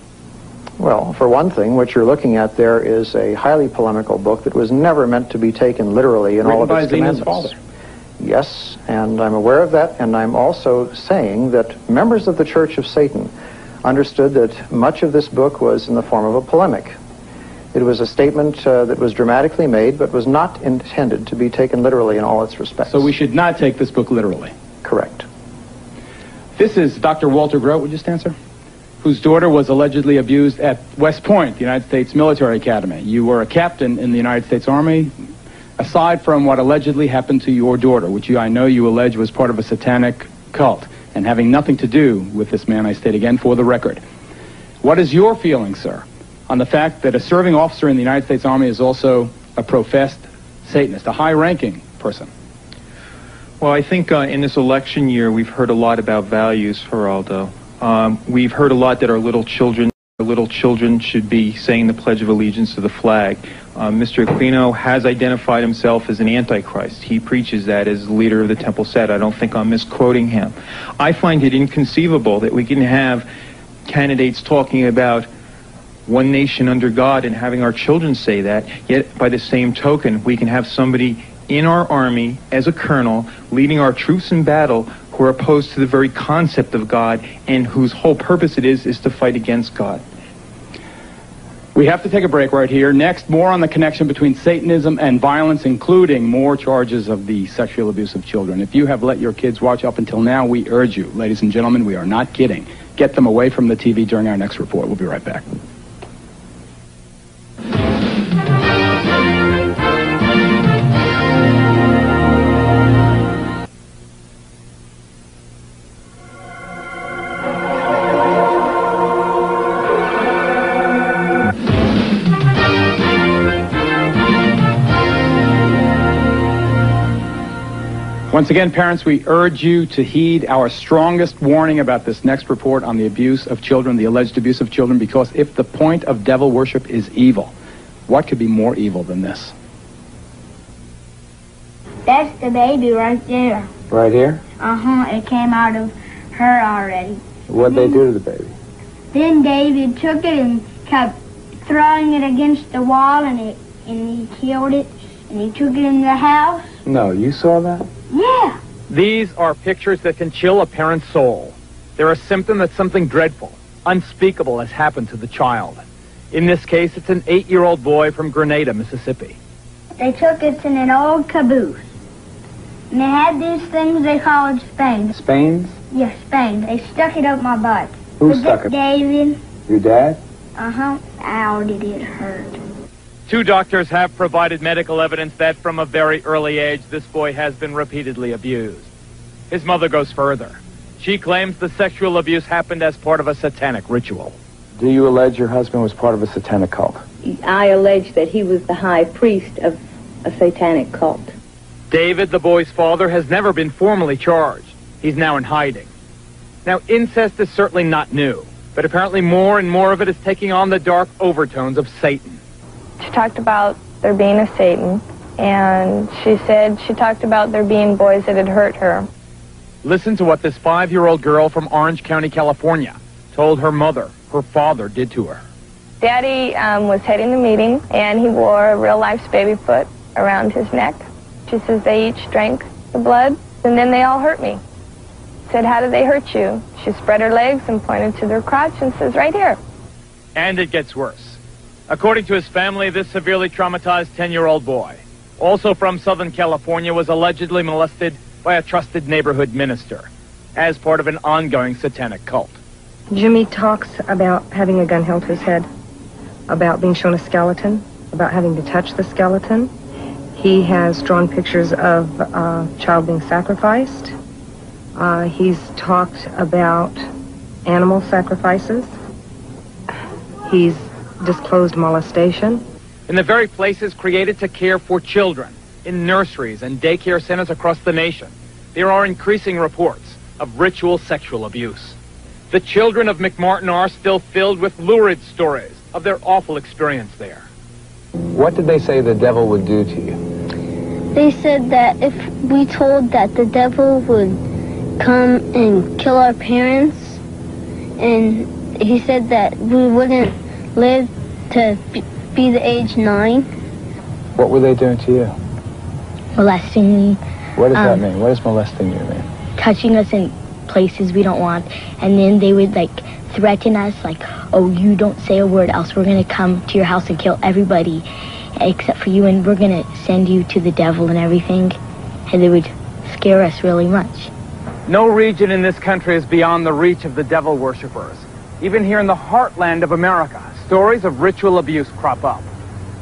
Well, for one thing, what you're looking at there is a highly polemical book that was never meant to be taken literally in all of its commandments. Father. Yes, and I'm aware of that, and I'm also saying that members of the Church of Satan understood that much of this book was in the form of a polemic. It was a statement that was dramatically made, but was not intended to be taken literally in all its respects. So we should not take this book literally? Correct. This is Dr. Walter Grote, would you stand, sir? Whose daughter was allegedly abused at West Point, the United States Military Academy. You were a captain in the United States Army. Aside from what allegedly happened to your daughter, which I know you allege was part of a satanic cult, and having nothing to do with this man, I state again for the record, what is your feeling, sir, on the fact that a serving officer in the United States Army is also a professed Satanist, a high-ranking person? Well, I think in this election year, we've heard a lot about values, Geraldo. We've heard a lot that our little children should be saying the Pledge of Allegiance to the flag. Mr. Aquino has identified himself as an antichrist. He preaches that as the leader of the Temple Set. I don't think I'm misquoting him. I find it inconceivable that we can have candidates talking about one nation under God and having our children say that, yet by the same token, we can have somebody in our army as a colonel leading our troops in battle who are opposed to the very concept of God and whose whole purpose it is to fight against God. We have to take a break right here. Next, more on the connection between Satanism and violence, including more charges of the sexual abuse of children. If you have let your kids watch up until now, we urge you, ladies and gentlemen, we are not kidding. Get them away from the TV during our next report. We'll be right back. Once again, parents, we urge you to heed our strongest warning about this next report on the abuse of children, the alleged abuse of children, because if the point of devil worship is evil, what could be more evil than this? That's the baby right there. Right here? Uh-huh, it came out of her already. What'd they do to the baby? Then David took it and kept throwing it against the wall, and he killed it, and he took it in the house. No, you saw that? Yeah. These are pictures that can chill a parent's soul. They're a symptom that something dreadful, unspeakable has happened to the child. In this case, it's an 8-year-old boy from Grenada, Mississippi. They took us in an old caboose. And they had these things they called Spains. Spains? Yes, Spains. They stuck it up my butt. Who stuck it? David. Your dad? Uh-huh. Ow, did it hurt. 2 doctors have provided medical evidence that from a very early age, this boy has been repeatedly abused. His mother goes further. She claims the sexual abuse happened as part of a satanic ritual. Do you allege your husband was part of a satanic cult? I allege that he was the high priest of a satanic cult. David, the boy's father, has never been formally charged. He's now in hiding. Now, incest is certainly not new, but apparently more and more of it is taking on the dark overtones of Satan. She talked about there being a Satan, and she said she talked about there being boys that had hurt her. Listen to what this 5-year-old girl from Orange County, California, told her mother her father did to her. Daddy was heading the meeting, and he wore a real-life baby foot around his neck. She says they each drank the blood, and then they all hurt me. Said, how did they hurt you? She spread her legs and pointed to their crotch and says, right here. And it gets worse. According to his family, this severely traumatized 10-year-old boy, also from Southern California, was allegedly molested by a trusted neighborhood minister as part of an ongoing satanic cult. Jimmy talks about having a gun held to his head, about being shown a skeleton, about having to touch the skeleton. He has drawn pictures of a child being sacrificed. He's talked about animal sacrifices. He's disclosed molestation. In the very places created to care for children, in nurseries and daycare centers across the nation, there are increasing reports of ritual sexual abuse. The children of McMartin are still filled with lurid stories of their awful experience there. What did they say the devil would do to you? They said that if we told that the devil would come and kill our parents, and he said that we wouldn't live to be the age 9. What were they doing to you? Molesting me. What does that mean? What does molesting you mean? Touching us in places we don't want. And then they would, threaten us, oh, you don't say a word, else we're going to come to your house and kill everybody except for you, and we're going to send you to the devil and everything. And they would scare us really much. No region in this country is beyond the reach of the devil worshippers. Even here in the heartland of America, stories of ritual abuse crop up.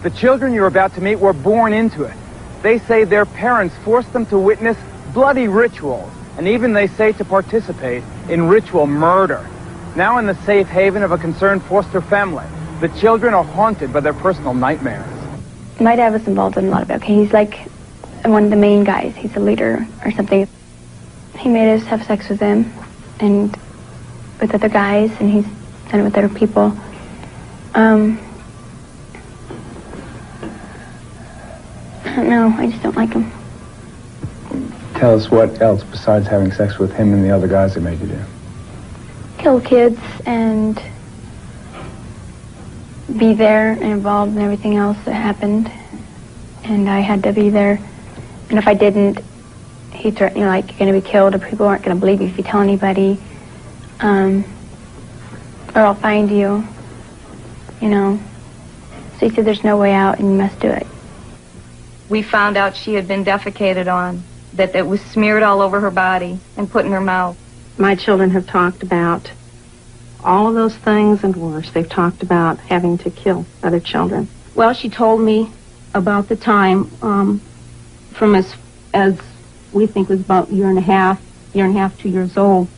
The children you're about to meet were born into it. They say their parents forced them to witness bloody rituals, and even they say to participate in ritual murder. Now in the safe haven of a concerned foster family, the children are haunted by their personal nightmares. My dad was involved in a lot of it. Okay, he's like one of the main guys. He's a leader or something. He made us have sex with him and with other guys, and he's done it with other people. I don't know. I just don't like him. Tell us what else besides having sex with him and the other guys that made you do. kill kids and be there and involved in everything else that happened. And I had to be there. And if I didn't, he threatened me, like, you're going to be killed, or people aren't going to believe you if you tell anybody. Or I'll find you, you know. So he said there's no way out and you must do it. We found out she had been defecated on, that it was smeared all over her body and put in her mouth. My children have talked about all of those things and worse. They've talked about having to kill other children. Well, she told me about the time from as we think was about year and a half, 2 years old,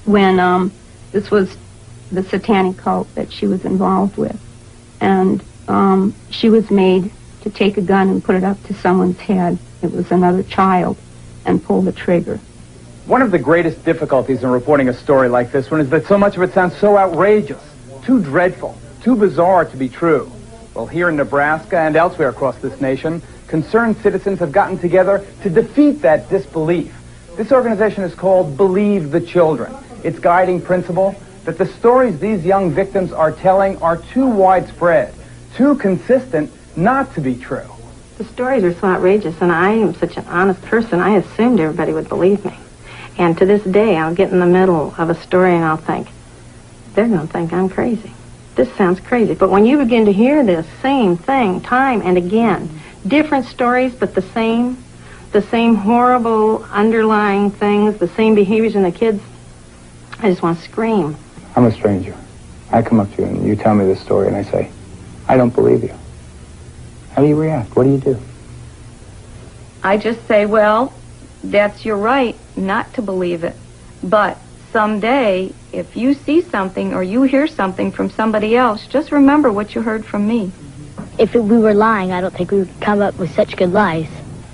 when this was the Satanic cult that she was involved with. And she was made to take a gun and put it up to someone's head. It was another child, and pull the trigger. One of the greatest difficulties in reporting a story like this one is that so much of it sounds so outrageous, too dreadful, too bizarre to be true. Well, here in Nebraska and elsewhere across this nation, concerned citizens have gotten together to defeat that disbelief. This organization is called Believe the Children. Its guiding principle, that the stories these young victims are telling are too widespread, too consistent not to be true. The stories are so outrageous, and I am such an honest person, I assumed everybody would believe me. And to this day, I'll get in the middle of a story and I'll think, they're going to think I'm crazy. This sounds crazy. But when you begin to hear this same thing time and again, different stories, but the same horrible underlying things, the same behaviors in the kids, I just want to scream. I'm a stranger. I come up to you and you tell me this story and I say, I don't believe you. How do you react? What do you do? I just say, well, that's your right not to believe it. But someday, if you see something or you hear something from somebody else, just remember what you heard from me. If we were lying, I don't think we would come up with such good lies.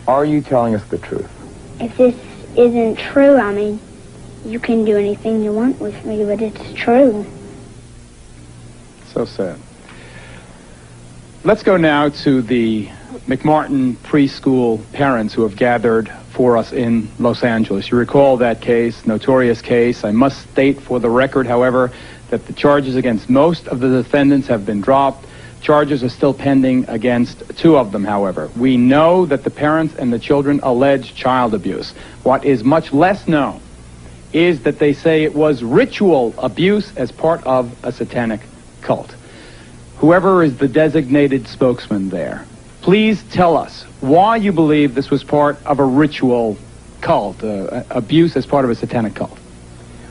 Are you telling us the truth? If this isn't true, I mean, you can do anything you want with me, but it's true. So sad. Let's go now to the McMartin preschool parents who have gathered for us in Los Angeles. You recall that case, notorious case. I must state for the record, however, that the charges against most of the defendants have been dropped. Charges are still pending against 2 of them, however. We know that the parents and the children allege child abuse. What is much less known is that they say it was ritual abuse as part of a satanic cult. Whoever is the designated spokesman there, please tell us why you believe this was part of a ritual cult, abuse as part of a satanic cult.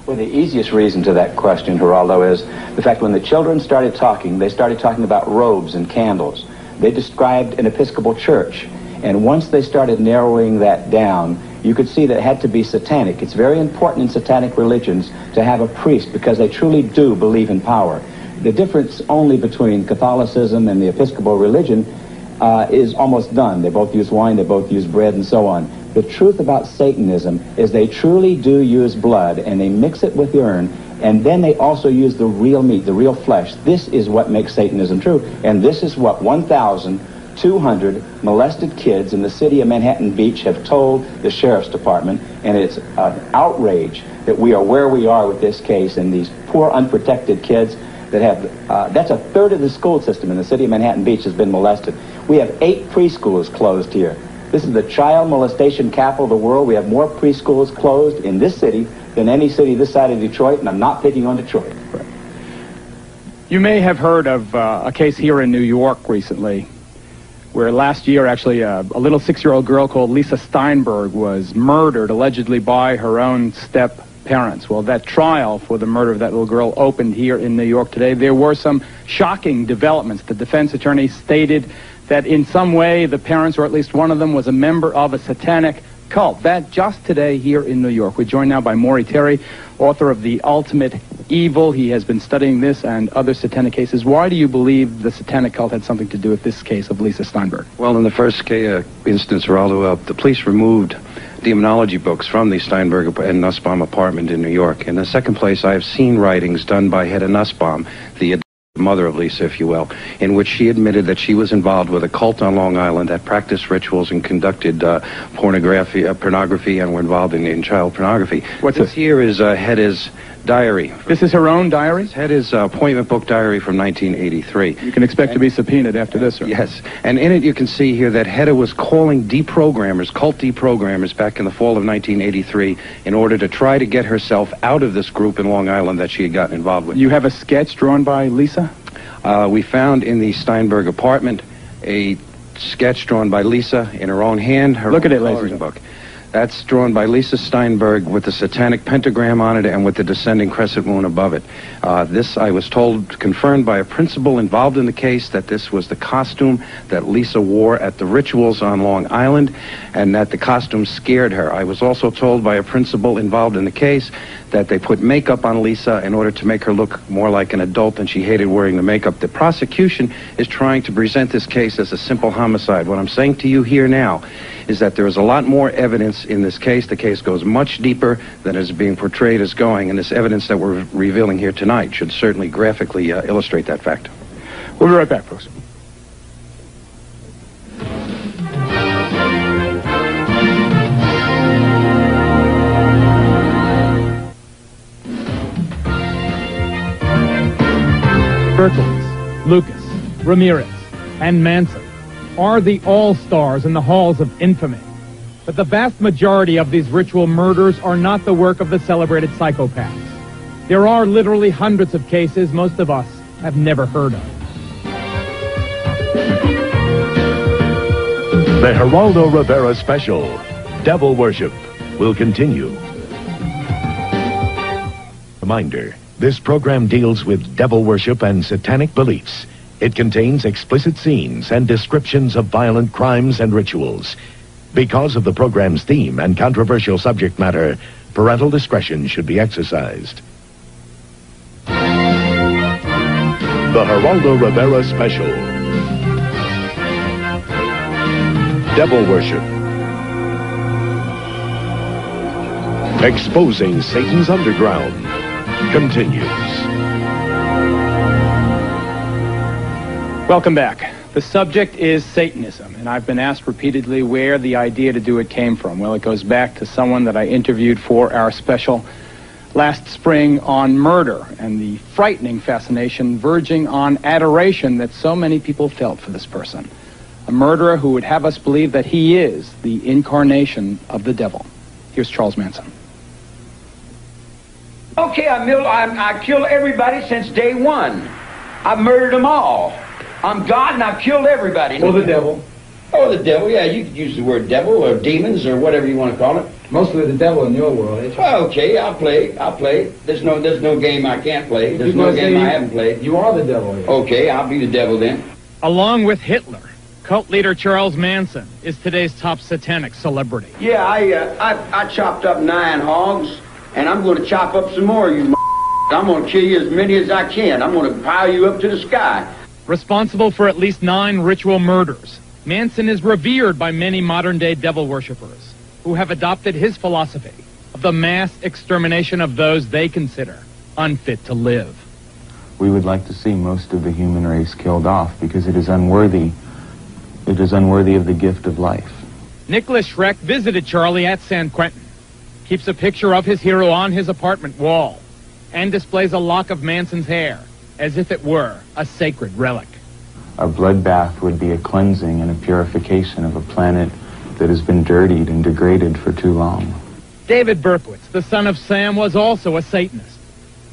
Well, the easiest reason to that question, Geraldo, is the fact when the children started talking, they started talking about robes and candles. They described an Episcopal church. And once they started narrowing that down, you could see that it had to be satanic. It's very important in satanic religions to have a priest because they truly do believe in power. The difference only between Catholicism and the Episcopal religion is almost done. They both use wine, they both use bread, and so on. The truth about Satanism is they truly do use blood, and they mix it with urine, and then they also use the real meat, the real flesh. This is what makes Satanism true, and this is what 1,200 molested kids in the city of Manhattan Beach have told the Sheriff's Department, and it's an outrage that we are where we are with this case, and these poor unprotected kids that have, that's a third of the school system in the city of Manhattan Beach has been molested. We have 8 preschools closed here. This is the child molestation capital of the world. We have more preschools closed in this city than any city this side of Detroit, and I'm not picking on Detroit. Right. You may have heard of a case here in New York recently where last year, actually, a little 6-year-old girl called Lisa Steinberg was murdered, allegedly by her own step-parents. Well, that trial for the murder of that little girl opened here in New York today. There were some shocking developments. The defense attorney stated that in some way the parents, or at least one of them, was a member of a satanic cult. That just today here in New York. We're joined now by Maury Terry, author of The Ultimate Evil. He has been studying this and other satanic cases. Why do you believe the satanic cult had something to do with this case of Lisa Steinberg? Well, in the first instance, Geraldo, the police removed demonology books from the Steinberg and Nussbaum apartment in New York. In the second place, I have seen writings done by Hedda Nussbaum, the mother of Lisa, if you will, in which she admitted that she was involved with a cult on Long Island that practiced rituals and conducted pornography and were involved in child pornography. What's this? Here is Hedda's diary. This is her own diary? Hedda's appointment book diary from 1983. You can expect to be subpoenaed after this, sir. Yes, and in it you can see here that Hedda was calling deprogrammers, cult deprogrammers, back in the fall of 1983 in order to try to get herself out of this group in Long Island that she had gotten involved with. You have a sketch drawn by Lisa? We found in the Steinberg apartment a sketch drawn by Lisa in her own hand. Look at it, ladies and gentlemen. Book. That's drawn by Lisa Steinberg with the satanic pentagram on it and with the descending crescent moon above it. This, I was told, confirmed by a principal involved in the case, that this was the costume that Lisa wore at the rituals on Long Island, and that the costume scared her. I was also told by a principal involved in the case that they put makeup on Lisa in order to make her look more like an adult, and she hated wearing the makeup. The prosecution is trying to present this case as a simple homicide. What I'm saying to you here now is that there is a lot more evidence in this case. The case goes much deeper than is being portrayed as going, and this evidence that we're revealing here tonight should certainly graphically illustrate that fact. We'll be right back, folks. Berkowitz, Lucas, Ramirez, and Manson are the all-stars in the halls of infamy. But the vast majority of these ritual murders are not the work of the celebrated psychopaths. There are literally hundreds of cases most of us have never heard of. The Geraldo Rivera special, Devil Worship, will continue. Reminder, this program deals with devil worship and satanic beliefs. It contains explicit scenes and descriptions of violent crimes and rituals. Because of the program's theme and controversial subject matter, parental discretion should be exercised. The Geraldo Rivera special, Devil Worship. Exposing Satan's underground continues. Welcome back. The subject is Satanism, and I've been asked repeatedly where the idea to do it came from. Well, it goes back to someone that I interviewed for our special last spring on murder and the frightening fascination verging on adoration that so many people felt for this person. A murderer who would have us believe that he is the incarnation of the devil. Here's Charles Manson. Okay, I killed everybody since day one. I've murdered them all. I'm God and I've killed everybody. Or the devil. Oh, the devil, yeah, you could use the word devil or demons or whatever you want to call it. Mostly the devil in your world, eh? Well, okay, I'll play. There's no game I can't play. There's no game I haven't played. You are the devil. Yeah. Okay, I'll be the devil then. Along with Hitler, cult leader Charles Manson is today's top satanic celebrity. Yeah, I chopped up 9 hogs, and I'm going to chop up some more, you I'm going to kill you as many as I can. I'm going to pile you up to the sky. Responsible for at least 9 ritual murders, Manson is revered by many modern-day devil worshippers who have adopted his philosophy of the mass extermination of those they consider unfit to live. We would like to see most of the human race killed off because it is unworthy. It is unworthy of the gift of life. Nicholas Schreck visited Charlie at San Quentin, keeps a picture of his hero on his apartment wall, and displays a lock of Manson's hair as if it were a sacred relic. A bloodbath would be a cleansing and a purification of a planet that has been dirtied and degraded for too long. David Berkowitz, the son of Sam, was also a Satanist,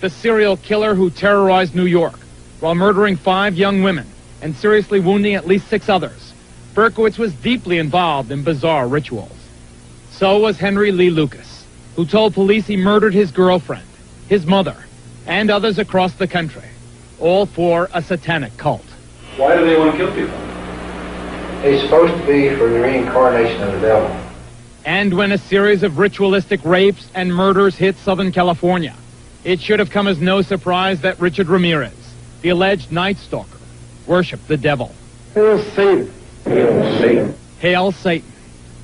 the serial killer who terrorized New York while murdering 5 young women and seriously wounding at least 6 others. Berkowitz was deeply involved in bizarre rituals. So was Henry Lee Lucas, who told police he murdered his girlfriend, his mother, and others across the country, all for a satanic cult. Why do they want to kill people? He's supposed to be for the reincarnation of the devil. And when a series of ritualistic rapes and murders hit Southern California, it should have come as no surprise that Richard Ramirez, the alleged Night Stalker, worshipped the devil. Hail Satan. Hail Satan. Hail Satan.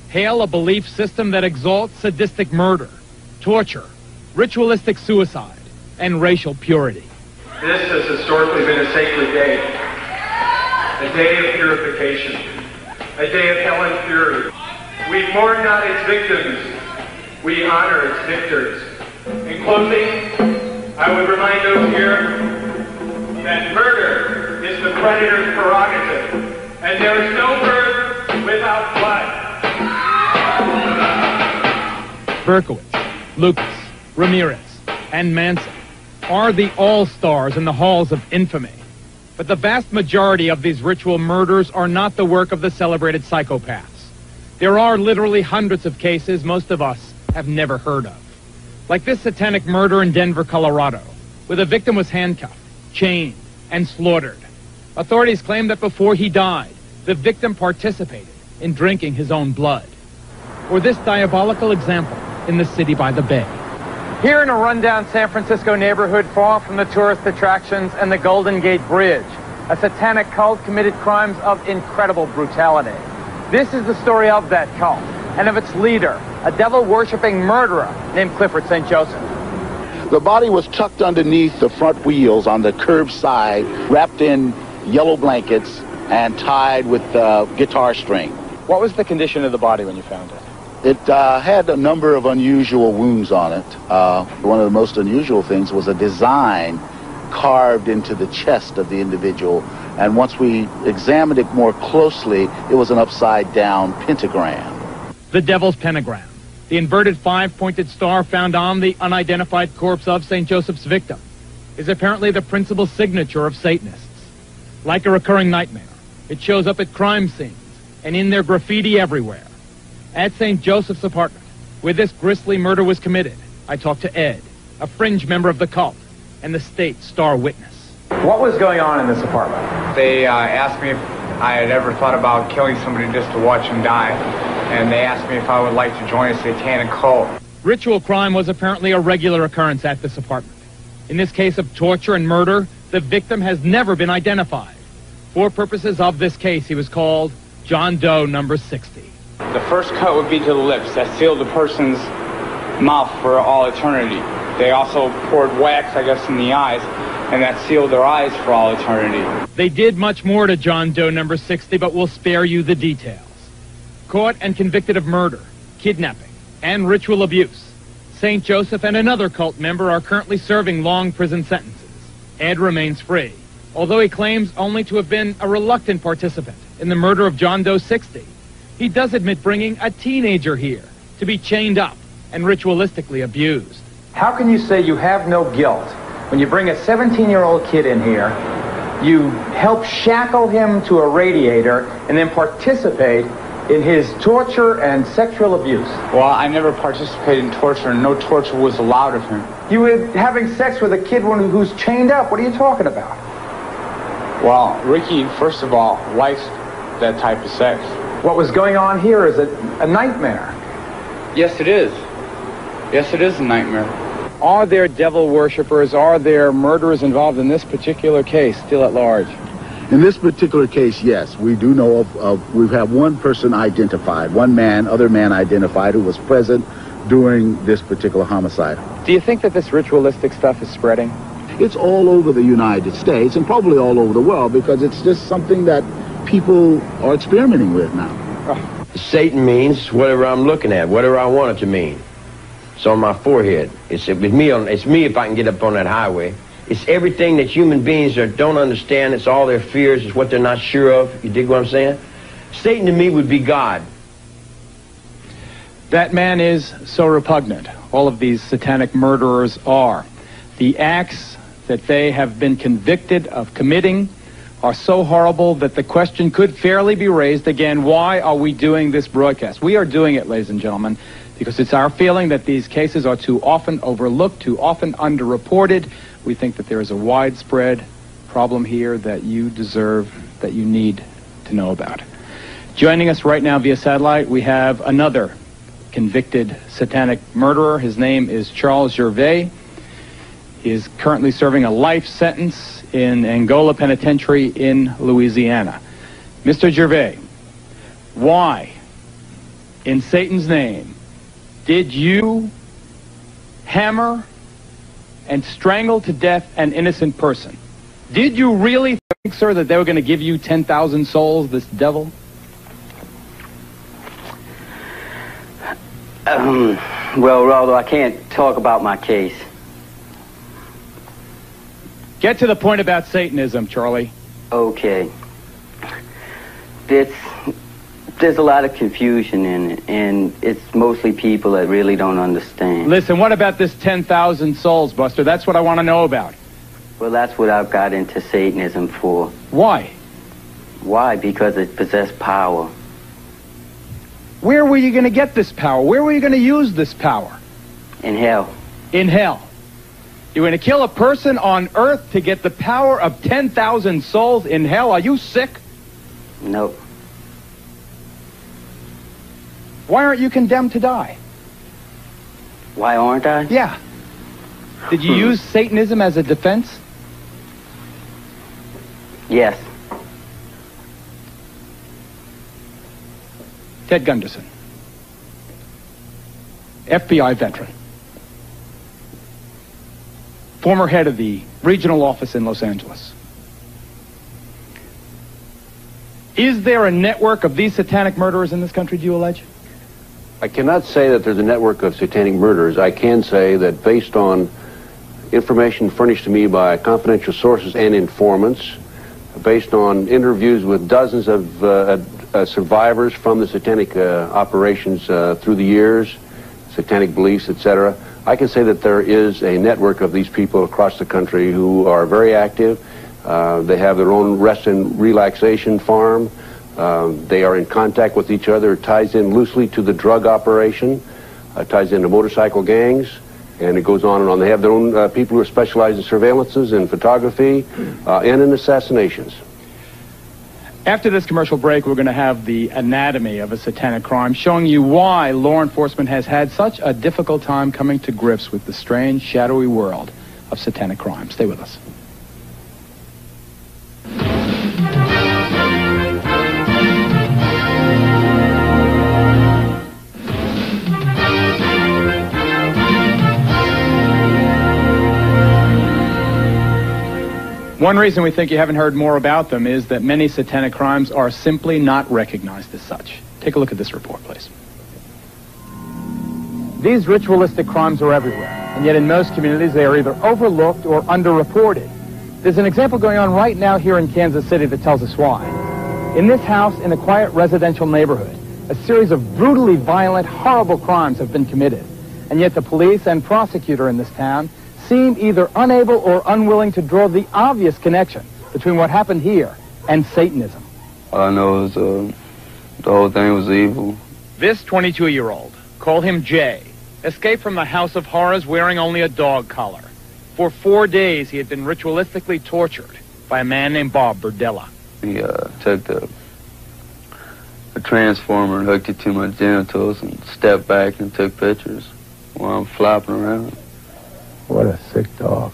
Hail a belief system that exalts sadistic murder, torture, ritualistic suicide, and racial purity. This has historically been a sacred day. A day of purification. A day of hell and fury. We mourn not its victims. We honor its victors. In closing, I would remind those here that murder is the predator's prerogative, and there is no birth without blood. Berkowitz, Lucas, Ramirez, and Manson are the all-stars in the halls of infamy. But the vast majority of these ritual murders are not the work of the celebrated psychopaths. There are literally hundreds of cases most of us have never heard of. Like this satanic murder in Denver, Colorado, where the victim was handcuffed, chained, and slaughtered. Authorities claim that before he died, the victim participated in drinking his own blood. Or this diabolical example in the city by the bay. Here in a rundown San Francisco neighborhood far from the tourist attractions and the Golden Gate Bridge, a satanic cult committed crimes of incredible brutality. This is the story of that cult and of its leader, a devil-worshipping murderer named Clifford St. Joseph. The body was tucked underneath the front wheels on the curbside, wrapped in yellow blankets and tied with guitar string. What was the condition of the body when you found it? It had a number of unusual wounds on it. One of the most unusual things was a design carved into the chest of the individual. And once we examined it more closely, it was an upside-down pentagram. The Devil's Pentagram, the inverted five-pointed star found on the unidentified corpse of St. Joseph's victim, is apparently the principal signature of Satanists. Like a recurring nightmare, it shows up at crime scenes and in their graffiti everywhere. At St. Joseph's apartment, where this grisly murder was committed, I talked to Ed, a fringe member of the cult, and the state star witness. What was going on in this apartment? They asked me if I had ever thought about killing somebody just to watch him die, and they asked me if I would like to join a satanic cult. Ritual crime was apparently a regular occurrence at this apartment. In this case of torture and murder, the victim has never been identified. For purposes of this case, he was called John Doe number 60. The first cut would be to the lips. That sealed the person's mouth for all eternity. They also poured wax, I guess, in the eyes, and that sealed their eyes for all eternity. They did much more to John Doe number 60, but we'll spare you the details. Caught and convicted of murder, kidnapping, and ritual abuse, St. Joseph and another cult member are currently serving long prison sentences. Ed remains free, although he claims only to have been a reluctant participant in the murder of John Doe 60. He does admit bringing a teenager here to be chained up and ritualistically abused. How can you say you have no guilt when you bring a 17-year-old kid in here, you help shackle him to a radiator, and then participate in his torture and sexual abuse? Well, I never participated in torture, and no torture was allowed of him. You were having sex with a kid who's chained up. What are you talking about? Well, Ricky, first of all, likes that type of sex. What was going on here is a nightmare. Yes, it is. Yes, it is a nightmare. Are there devil worshippers, are there murderers involved in this particular case still at large? In this particular case, yes. We do know we have one person identified, other man identified who was present during this particular homicide. Do you think that this ritualistic stuff is spreading? It's all over the United States and probably all over the world because it's just something that people are experimenting with now. Satan means whatever I'm looking at, whatever I want it to mean. It's on my forehead. It's me if I can get up on that highway. It's everything that human beings don't understand. It's all their fears. It's what they're not sure of. You dig what I'm saying? Satan to me would be God. That man is so repugnant. All of these satanic murderers are. The acts that they have been convicted of committing are so horrible that the question could fairly be raised again, why are we doing this broadcast? We are doing it, ladies and gentlemen, because it's our feeling that these cases are too often overlooked, too often underreported. We think that there is a widespread problem here that you deserve, that you need to know about. Joining us right now via satellite, we have another convicted satanic murderer. His name is Charles Gervais. He is currently serving a life sentence in Angola Penitentiary in Louisiana. Mr. Gervais, why, in Satan's name, did you hammer and strangled to death an innocent person. Did you really think, sir, that they were going to give you 10,000 souls, this devil? Well, Raldo, I can't talk about my case. Get to the point about Satanism, Charlie. Okay. There's a lot of confusion in it, and it's mostly people that really don't understand. Listen, what about this 10,000 souls, Buster? That's what I want to know about. Well, that's what I've got into Satanism for. Why? Why? Because it possessed power. Where were you going to get this power? Where were you going to use this power? In hell. In hell. You're going to kill a person on earth to get the power of 10,000 souls in hell? Are you sick? Nope. Why aren't you condemned to die? Why aren't I? Yeah. Did you use Satanism as a defense? Yes. Ted Gunderson, FBI veteran, former head of the regional office in Los Angeles. Is there a network of these satanic murderers in this country, do you allege? I cannot say that there's a network of satanic murderers. I can say that based on information furnished to me by confidential sources and informants, based on interviews with dozens of survivors from the satanic operations through the years, satanic beliefs, etc., I can say that there is a network of these people across the country who are very active. They have their own rest and relaxation farm. They are in contact with each other. It ties in loosely to the drug operation, ties into motorcycle gangs, and it goes on and on. They have their own people who are specialized in surveillances and photography and in assassinations. After this commercial break, we're going to have the anatomy of a satanic crime, showing you why law enforcement has had such a difficult time coming to grips with the strange, shadowy world of satanic crime. Stay with us. One reason we think you haven't heard more about them is that many satanic crimes are simply not recognized as such. Take a look at this report, please. These ritualistic crimes are everywhere, and yet in most communities they are either overlooked or underreported. There's an example going on right now here in Kansas City that tells us why. In this house, in a quiet residential neighborhood, a series of brutally violent, horrible crimes have been committed, and yet the police and prosecutor in this town seem either unable or unwilling to draw the obvious connection between what happened here and Satanism. All I know is the whole thing was evil. This 22-year-old, call him Jay, escaped from the House of Horrors wearing only a dog collar. For 4 days, he had been ritualistically tortured by a man named Bob Burdella. He took the transformer and hooked it to my genitals and stepped back and took pictures while I'm flopping around. What a sick dog.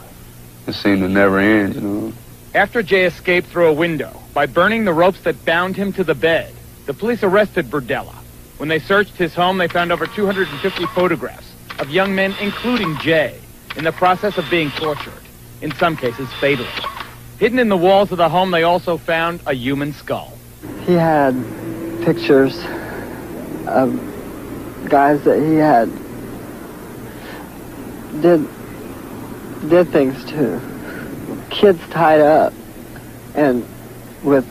It seemed to never end, you know. After Jay escaped through a window by burning the ropes that bound him to the bed, the police arrested Burdella. When they searched his home, they found over 250 photographs of young men, including Jay, in the process of being tortured, in some cases fatally. Hidden in the walls of the home, they also found a human skull. He had pictures of guys that he had did things to. Kids tied up and with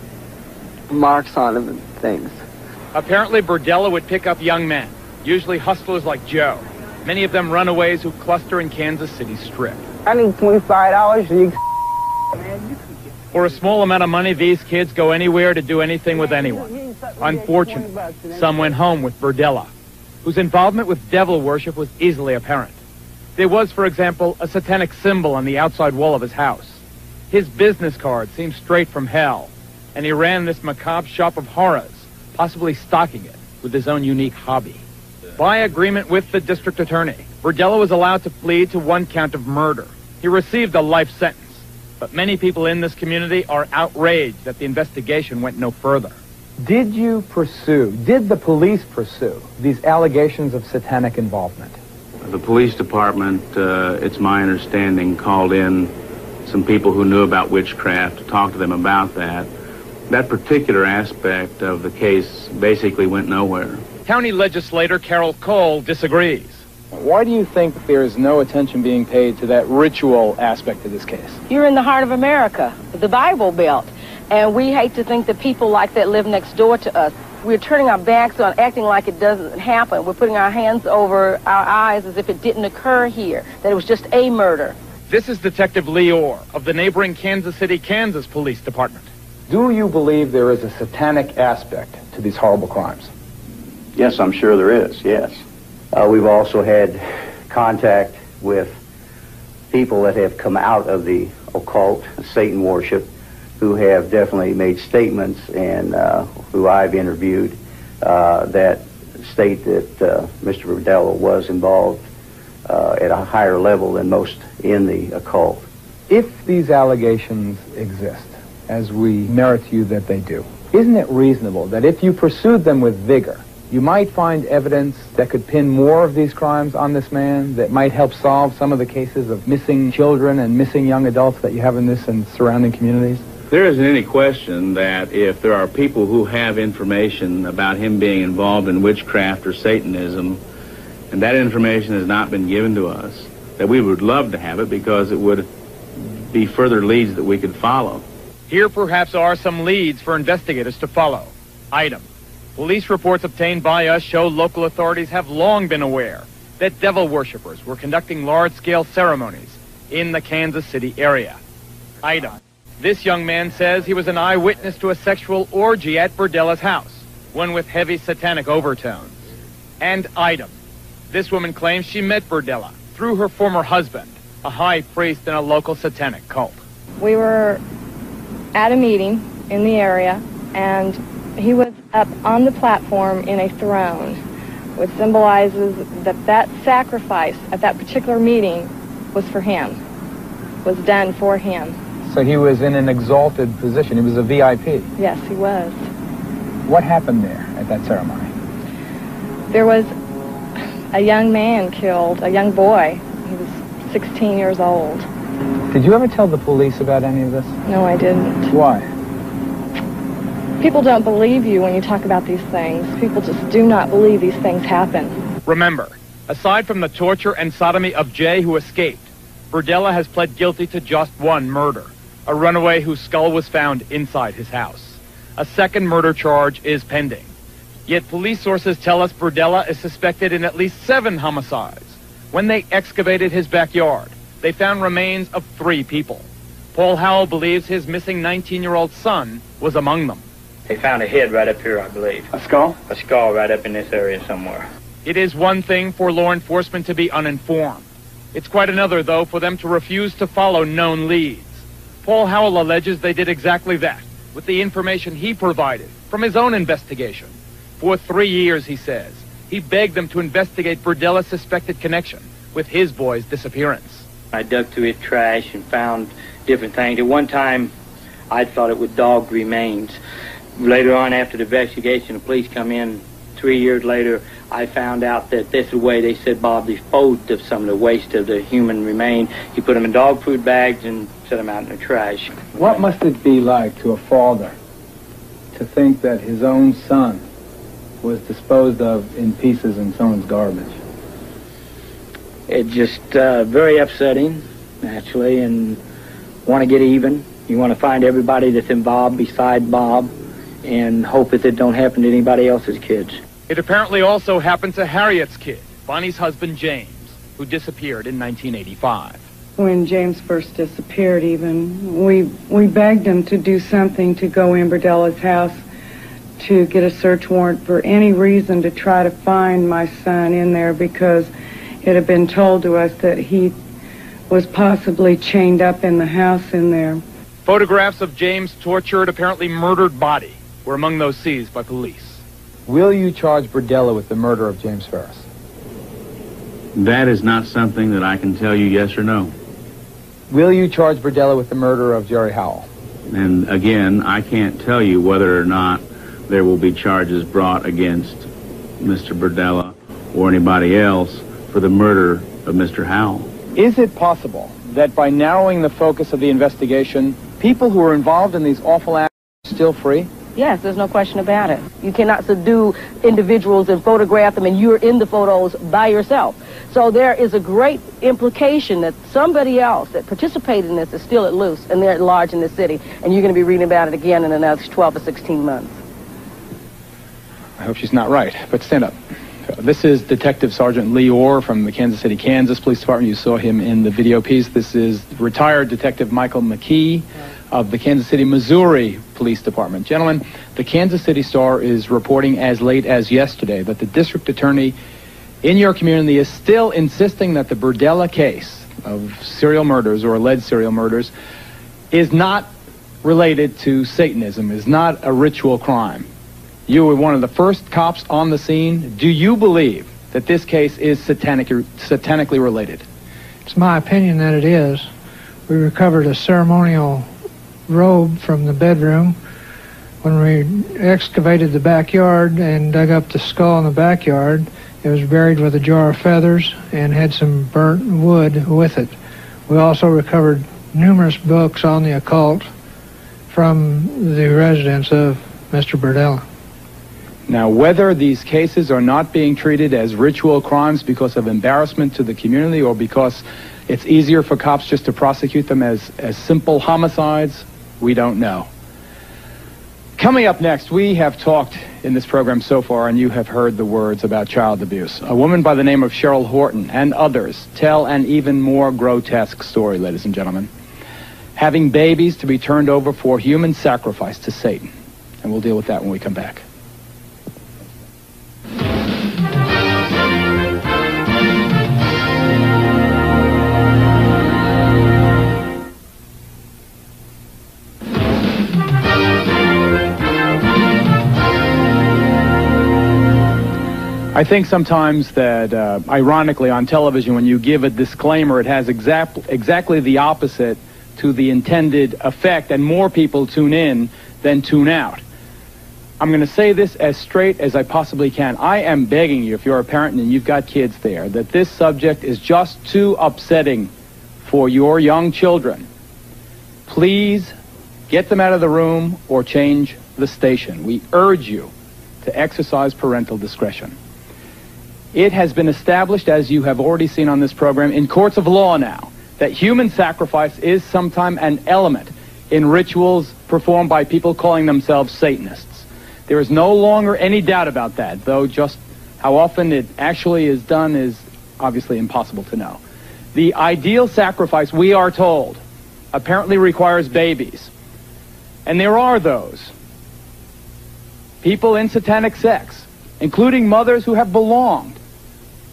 marks on them and things. Apparently, Burdella would pick up young men, usually hustlers like Joe. Many of them runaways who cluster in Kansas City Strip. I need $25 and you For a small amount of money, these kids go anywhere to do anything with anyone. Unfortunately, some went home with Burdella, whose involvement with devil worship was easily apparent. There was, for example, a satanic symbol on the outside wall of his house. His business card seemed straight from hell, and he ran this macabre shop of horrors, possibly stocking it with his own unique hobby. By agreement with the district attorney, Burdella was allowed to plead to 1 count of murder. He received a life sentence, but many people in this community are outraged that the investigation went no further. Did the police pursue these allegations of satanic involvement? The police department, it's my understanding, called in some people who knew about witchcraft to talk to them about that. That particular aspect of the case basically went nowhere. County legislator Carol Cole disagrees. Why do you think there is no attention being paid to that ritual aspect of this case? You're in the heart of America, the Bible Belt, and we hate to think that people like that live next door to us. We're turning our backs on, acting like it doesn't happen. We're putting our hands over our eyes as if it didn't occur here, that it was just a murder. This is Detective Lee Orr of the neighboring Kansas City, Kansas Police Department. Do you believe there is a satanic aspect to these horrible crimes? Yes, I'm sure there is, yes. We've also had contact with people that have come out of the occult, Satan worship, who have definitely made statements, and who I've interviewed, that state that Mr. Burdella was involved at a higher level than most in the occult. If these allegations exist, as we narrate to you that they do, isn't it reasonable that if you pursued them with vigor, you might find evidence that could pin more of these crimes on this man, that might help solve some of the cases of missing children and missing young adults that you have in this and surrounding communities? There isn't any question that if there are people who have information about him being involved in witchcraft or Satanism, and that information has not been given to us, that we would love to have it because it would be further leads that we could follow. Here perhaps are some leads for investigators to follow. Item: police reports obtained by us show local authorities have long been aware that devil worshippers were conducting large-scale ceremonies in the Kansas City area. Item: this young man says he was an eyewitness to a sexual orgy at Burdella's house, one with heavy satanic overtones. And item: this woman claims she met Burdella through her former husband, a high priest in a local satanic cult. We were at a meeting in the area, and he was up on the platform in a throne, which symbolizes that that sacrifice at that particular meeting was for him, was done for him. So he was in an exalted position. He was a VIP. Yes, he was. What happened there at that ceremony? There was a young man killed, a young boy. He was 16 years old. Did you ever tell the police about any of this? No, I didn't. Why? People don't believe you when you talk about these things. People just do not believe these things happen. Remember, aside from the torture and sodomy of Jay, who escaped, Burdella has pled guilty to just one murder, a runaway whose skull was found inside his house. A second murder charge is pending. Yet police sources tell us Burdella is suspected in at least 7 homicides. When they excavated his backyard, they found remains of 3 people. Paul Howell believes his missing 19-year-old son was among them. They found a head right up here, I believe. A skull? A skull right up in this area somewhere. It is one thing for law enforcement to be uninformed. It's quite another, though, for them to refuse to follow known leads. Paul Howell alleges they did exactly that, with the information he provided from his own investigation. For 3 years, he says, he begged them to investigate Burdella's suspected connection with his boy's disappearance. I dug through his trash and found different things. At one time, I thought it was dog remains. Later on, after the investigation, the police come in 3 years later, I found out that this is the way they said Bob disposed of some of the waste of the human remain. He put them in dog food bags and set them out in the trash. What must it be like to a father to think that his own son was disposed of in pieces in someone's garbage? It's just very upsetting, naturally, and want to get even. You want to find everybody that's involved beside Bob and hope that it don't happen to anybody else's kids. It apparently also happened to Harriet's kid, Bonnie's husband James, who disappeared in 1985. When James first disappeared even, we begged him to do something to go in Burdella's house to get a search warrant for any reason to try to find my son in there, because it had been told to us that he was possibly chained up in the house in there. Photographs of James' tortured, apparently murdered body were among those seized by police. Will you charge Burdella with the murder of James Ferris? That is not something that I can tell you yes or no. Will you charge Burdella with the murder of Jerry Howell? And again, I can't tell you whether or not there will be charges brought against Mr. Burdella or anybody else for the murder of Mr. Howell. Is it possible that by narrowing the focus of the investigation, people who are involved in these awful acts are still free? Yes, there's no question about it. You cannot subdue individuals and photograph them, and you're in the photos by yourself. So there is a great implication that somebody else that participated in this is still at loose, and they're at large in this city, and you're going to be reading about it again in another 12 or 16 months. I hope she's not right, but stand up. This is Detective Sergeant Lee Orr from the Kansas City, Kansas Police Department. You saw him in the video piece. This is retired Detective Michael McKee of the Kansas City, Missouri Police Department. Gentlemen, the Kansas City Star is reporting as late as yesterday that the district attorney in your community is still insisting that the Burdella case of serial murders or alleged serial murders is not related to Satanism, is not a ritual crime. You were one of the first cops on the scene. Do you believe that this case is satanically related? It's my opinion that it is. We recovered a ceremonial robe from the bedroom. When we excavated the backyard and dug up the skull in the backyard, it was buried with a jar of feathers and had some burnt wood with it. We also recovered numerous books on the occult from the residence of Mr. Burdella. Now, whether these cases are not being treated as ritual crimes because of embarrassment to the community or because it's easier for cops just to prosecute them as simple homicides, we don't know. Coming up next, we have talked in this program so far, and you have heard the words about child abuse. A woman by the name of Cheryl Horton and others tell an even more grotesque story, ladies and gentlemen. Having babies to be turned over for human sacrifice to Satan. And we'll deal with that when we come back. I think sometimes that, ironically, on television, when you give a disclaimer, it has exactly the opposite to the intended effect, and more people tune in than tune out. I'm going to say this as straight as I possibly can. I am begging you, if you're a parent and you've got kids there, that this subject is just too upsetting for your young children. Please get them out of the room or change the station. We urge you to exercise parental discretion. It has been established, as you have already seen on this program, in courts of law now, that human sacrifice is sometimes an element in rituals performed by people calling themselves Satanists. There is no longer any doubt about that, though just how often it actually is done is obviously impossible to know. The ideal sacrifice, we are told, apparently requires babies. And there are those people in satanic sex, including mothers who have belonged,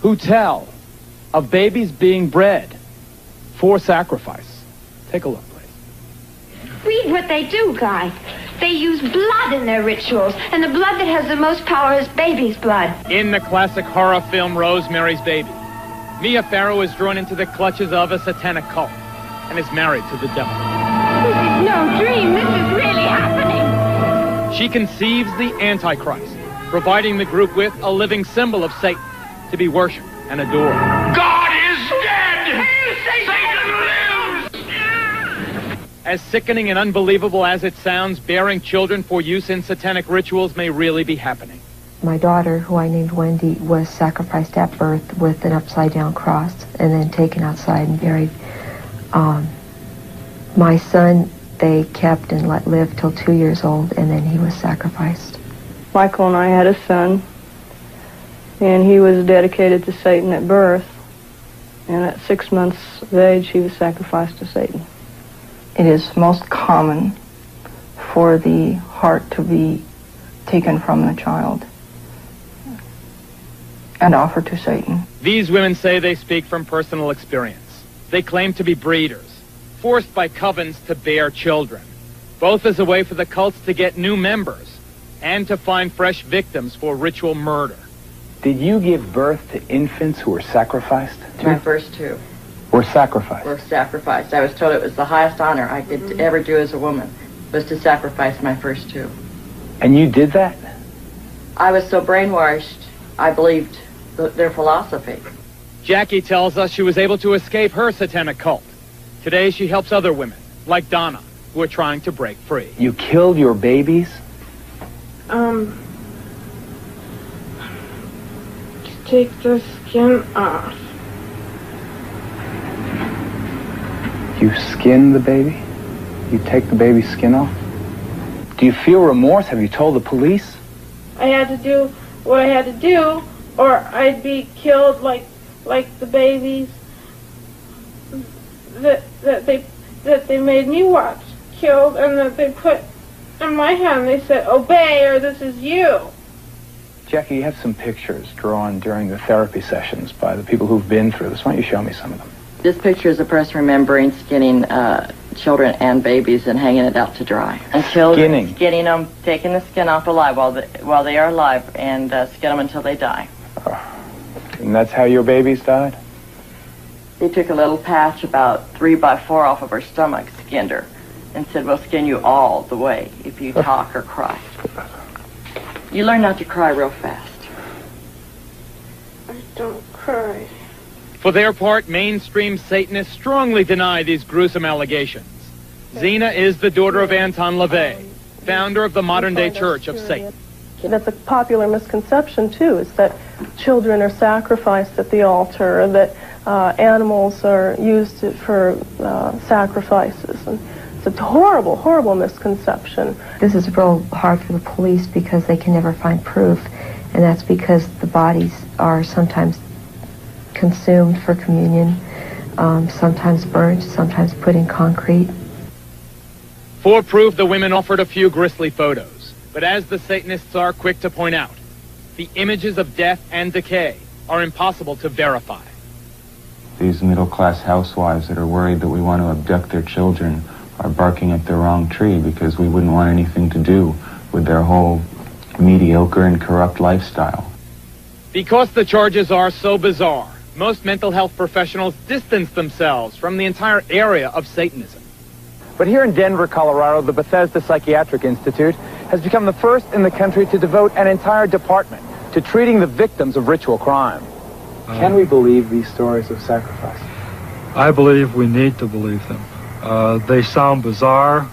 who tell of babies being bred for sacrifice. Take a look, please. Read what they do, Guy. They use blood in their rituals, and the blood that has the most power is baby's blood. In the classic horror film Rosemary's Baby, Mia Farrow is drawn into the clutches of a satanic cult and is married to the devil. This is no dream. This is really happening. She conceives the Antichrist, providing the group with a living symbol of Satan to be worshipped and adored. God is dead! Satan lives! As sickening and unbelievable as it sounds, bearing children for use in satanic rituals may really be happening. My daughter, who I named Wendy, was sacrificed at birth with an upside-down cross and then taken outside and buried. My son, they kept and let live till 2 years old, and then he was sacrificed. Michael and I had a son, and he was dedicated to Satan at birth, and at 6 months of age, he was sacrificed to Satan. It is most common for the heart to be taken from the child and offered to Satan. These women say they speak from personal experience. They claim to be breeders, forced by covens to bear children, both as a way for the cults to get new members and to find fresh victims for ritual murder. Did you give birth to infants who were sacrificed? My first two Were sacrificed? were sacrificed. I was told it was the highest honor I could ever do as a woman, was to sacrifice my first two. And you did that? I was so brainwashed, I believed their philosophy. Jackie tells us she was able to escape her satanic cult. Today she helps other women, like Donna, who are trying to break free. You killed your babies? Take the skin off. You skin the baby? You take the baby's skin off? Do you feel remorse? Have you told the police? I had to do what I had to do, or I'd be killed like the babies that they made me watch killed, and that they put in my hand. They said, "Obey, or this is you." Jackie, you have some pictures drawn during the therapy sessions by the people who've been through this. Why don't you show me some of them? This picture is a person remembering skinning children and babies and hanging it out to dry. Until skinning them, taking the skin off alive while they are alive, and skin them until they die. And that's how your babies died? They took a little patch about 3 by 4 off of her stomach, skinned her, and said, "We'll skin you all the way if you talk or cry." You learn not to cry real fast. I don't cry. For their part, mainstream Satanists strongly deny these gruesome allegations. Zena is the daughter of Anton LaVey, founder of the modern-day Church of Satan. That's a popular misconception, too, is that children are sacrificed at the altar, or that animals are used for sacrifices. And it's a horrible, horrible misconception. This is real hard for the police because they can never find proof, and that's because the bodies are sometimes consumed for communion, sometimes burnt, sometimes put in concrete. For proof, the women offered a few grisly photos. But as the Satanists are quick to point out, the images of death and decay are impossible to verify. These middle-class housewives that are worried that we want to abduct their children are barking up the wrong tree, because we wouldn't want anything to do with their whole mediocre and corrupt lifestyle. Because the charges are so bizarre, most mental health professionals distance themselves from the entire area of Satanism. But here in Denver, Colorado, the Bethesda Psychiatric Institute has become the first in the country to devote an entire department to treating the victims of ritual crime. Can we believe these stories of sacrifice? I believe we need to believe them. They sound bizarre.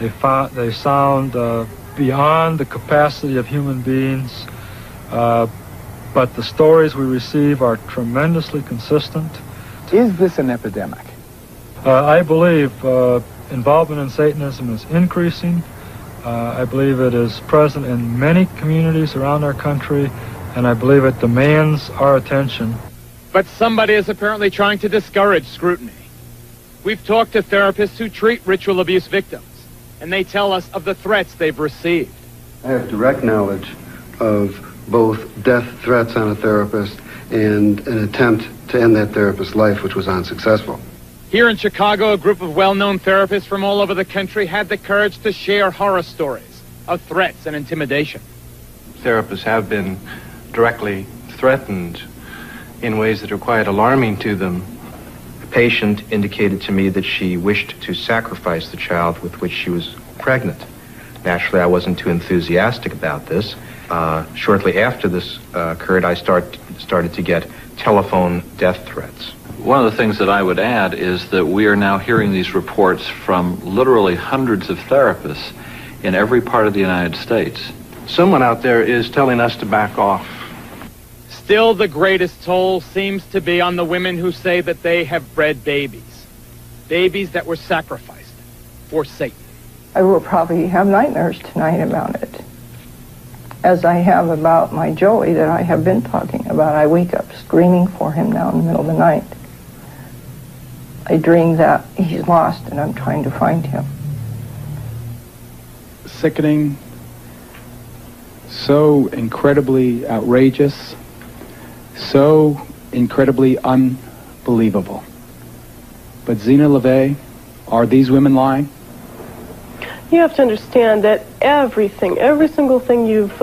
They sound beyond the capacity of human beings. But the stories we receive are tremendously consistent. Is this an epidemic? I believe involvement in Satanism is increasing. I believe it is present in many communities around our country, and I believe it demands our attention. But somebody is apparently trying to discourage scrutiny. We've talked to therapists who treat ritual abuse victims, and they tell us of the threats they've received. I have direct knowledge of both death threats on a therapist and an attempt to end that therapist's life, which was unsuccessful. Here in Chicago, a group of well-known therapists from all over the country had the courage to share horror stories of threats and intimidation. Therapists have been directly threatened in ways that are quite alarming to them. The patient indicated to me that she wished to sacrifice the child with which she was pregnant. Naturally, I wasn't too enthusiastic about this. Shortly after this occurred, I started to get telephone death threats. One of the things that I would add is that we are now hearing these reports from literally hundreds of therapists in every part of the United States. Someone out there is telling us to back off. Still, the greatest toll seems to be on the women who say that they have bred babies. Babies that were sacrificed for Satan. I will probably have nightmares tonight about it, as I have about my Joey that I have been talking about. I wake up screaming for him now in the middle of the night. I dream that he's lost and I'm trying to find him. Sickening, so incredibly outrageous, so incredibly unbelievable. But Zena LaVey, are these women lying? You have to understand that everything, every single thing you've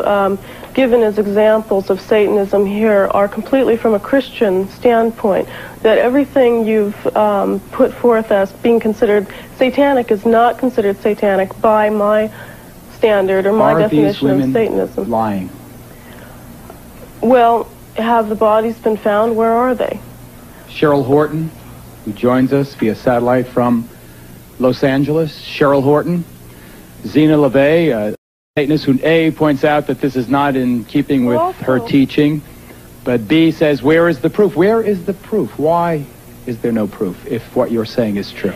given as examples of Satanism here are completely from a Christian standpoint. That everything you've put forth as being considered satanic is not considered satanic by my standard or my definition of Satanism. Lying? Well, have the bodies been found? Where are they? Cheryl Horton, who joins us via satellite from Los Angeles. Cheryl Horton. Zena LeVay, a Satanist who A, points out that this is not in keeping with her teaching, but B says, where is the proof? Where is the proof? Why is there no proof if what you're saying is true?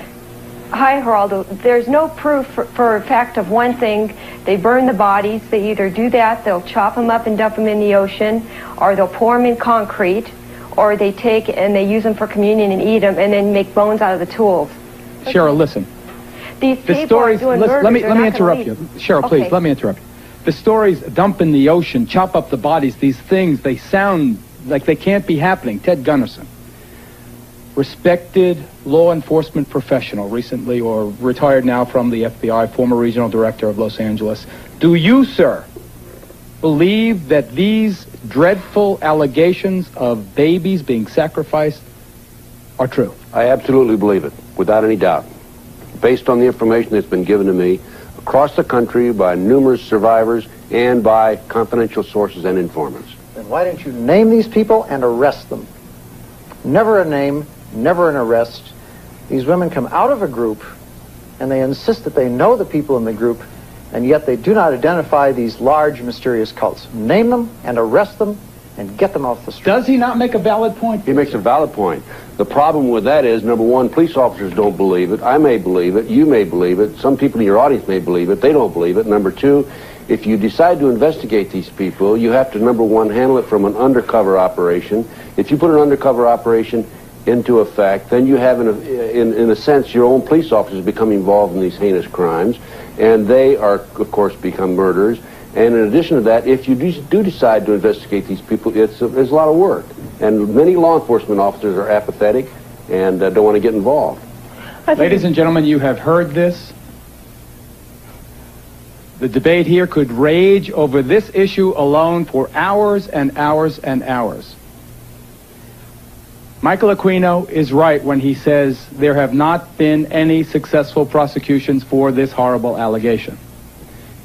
Hi, Geraldo. There's no proof for a fact of one thing. They burn the bodies. They either do that, they'll chop them up and dump them in the ocean, or they'll pour them in concrete, or they take and they use them for communion and eat them and then make bones out of the tools. Cheryl, listen. These The people stories, are doing listen, let me murders. interrupt you. Cheryl, please, let me interrupt you. The stories dump in the ocean, chop up the bodies, these things, they sound like they can't be happening. Ted Gunderson, respected law enforcement professional, recently or retired now from the FBI, former regional director of Los Angeles. Do you, sir, believe that these dreadful allegations of babies being sacrificed are true? I absolutely believe it, without any doubt. Based on the information that's been given to me across the country by numerous survivors and by confidential sources and informants. Then why don't you name these people and arrest them? Never a name, never an arrest. These women come out of a group and they insist that they know the people in the group, and yet they do not identify these large mysterious cults. Name them and arrest them and get them off the street. Does he not make a valid point? He makes a valid point. The problem with that is, number one, police officers don't believe it. I may believe it. You may believe it. Some people in your audience may believe it. They don't believe it. Number two, if you decide to investigate these people, you have to, number one, handle it from an undercover operation. If you put an undercover operation into effect, then you have, in a sense, your own police officers become involved in these heinous crimes, and they are, of course, become murderers. And in addition to that, if you do decide to investigate these people, it's a lot of work. And many law enforcement officers are apathetic and don't want to get involved. Ladies and gentlemen, you have heard this. The debate here could rage over this issue alone for hours and hours and hours. Michael Aquino is right when he says there have not been any successful prosecutions for this horrible allegation.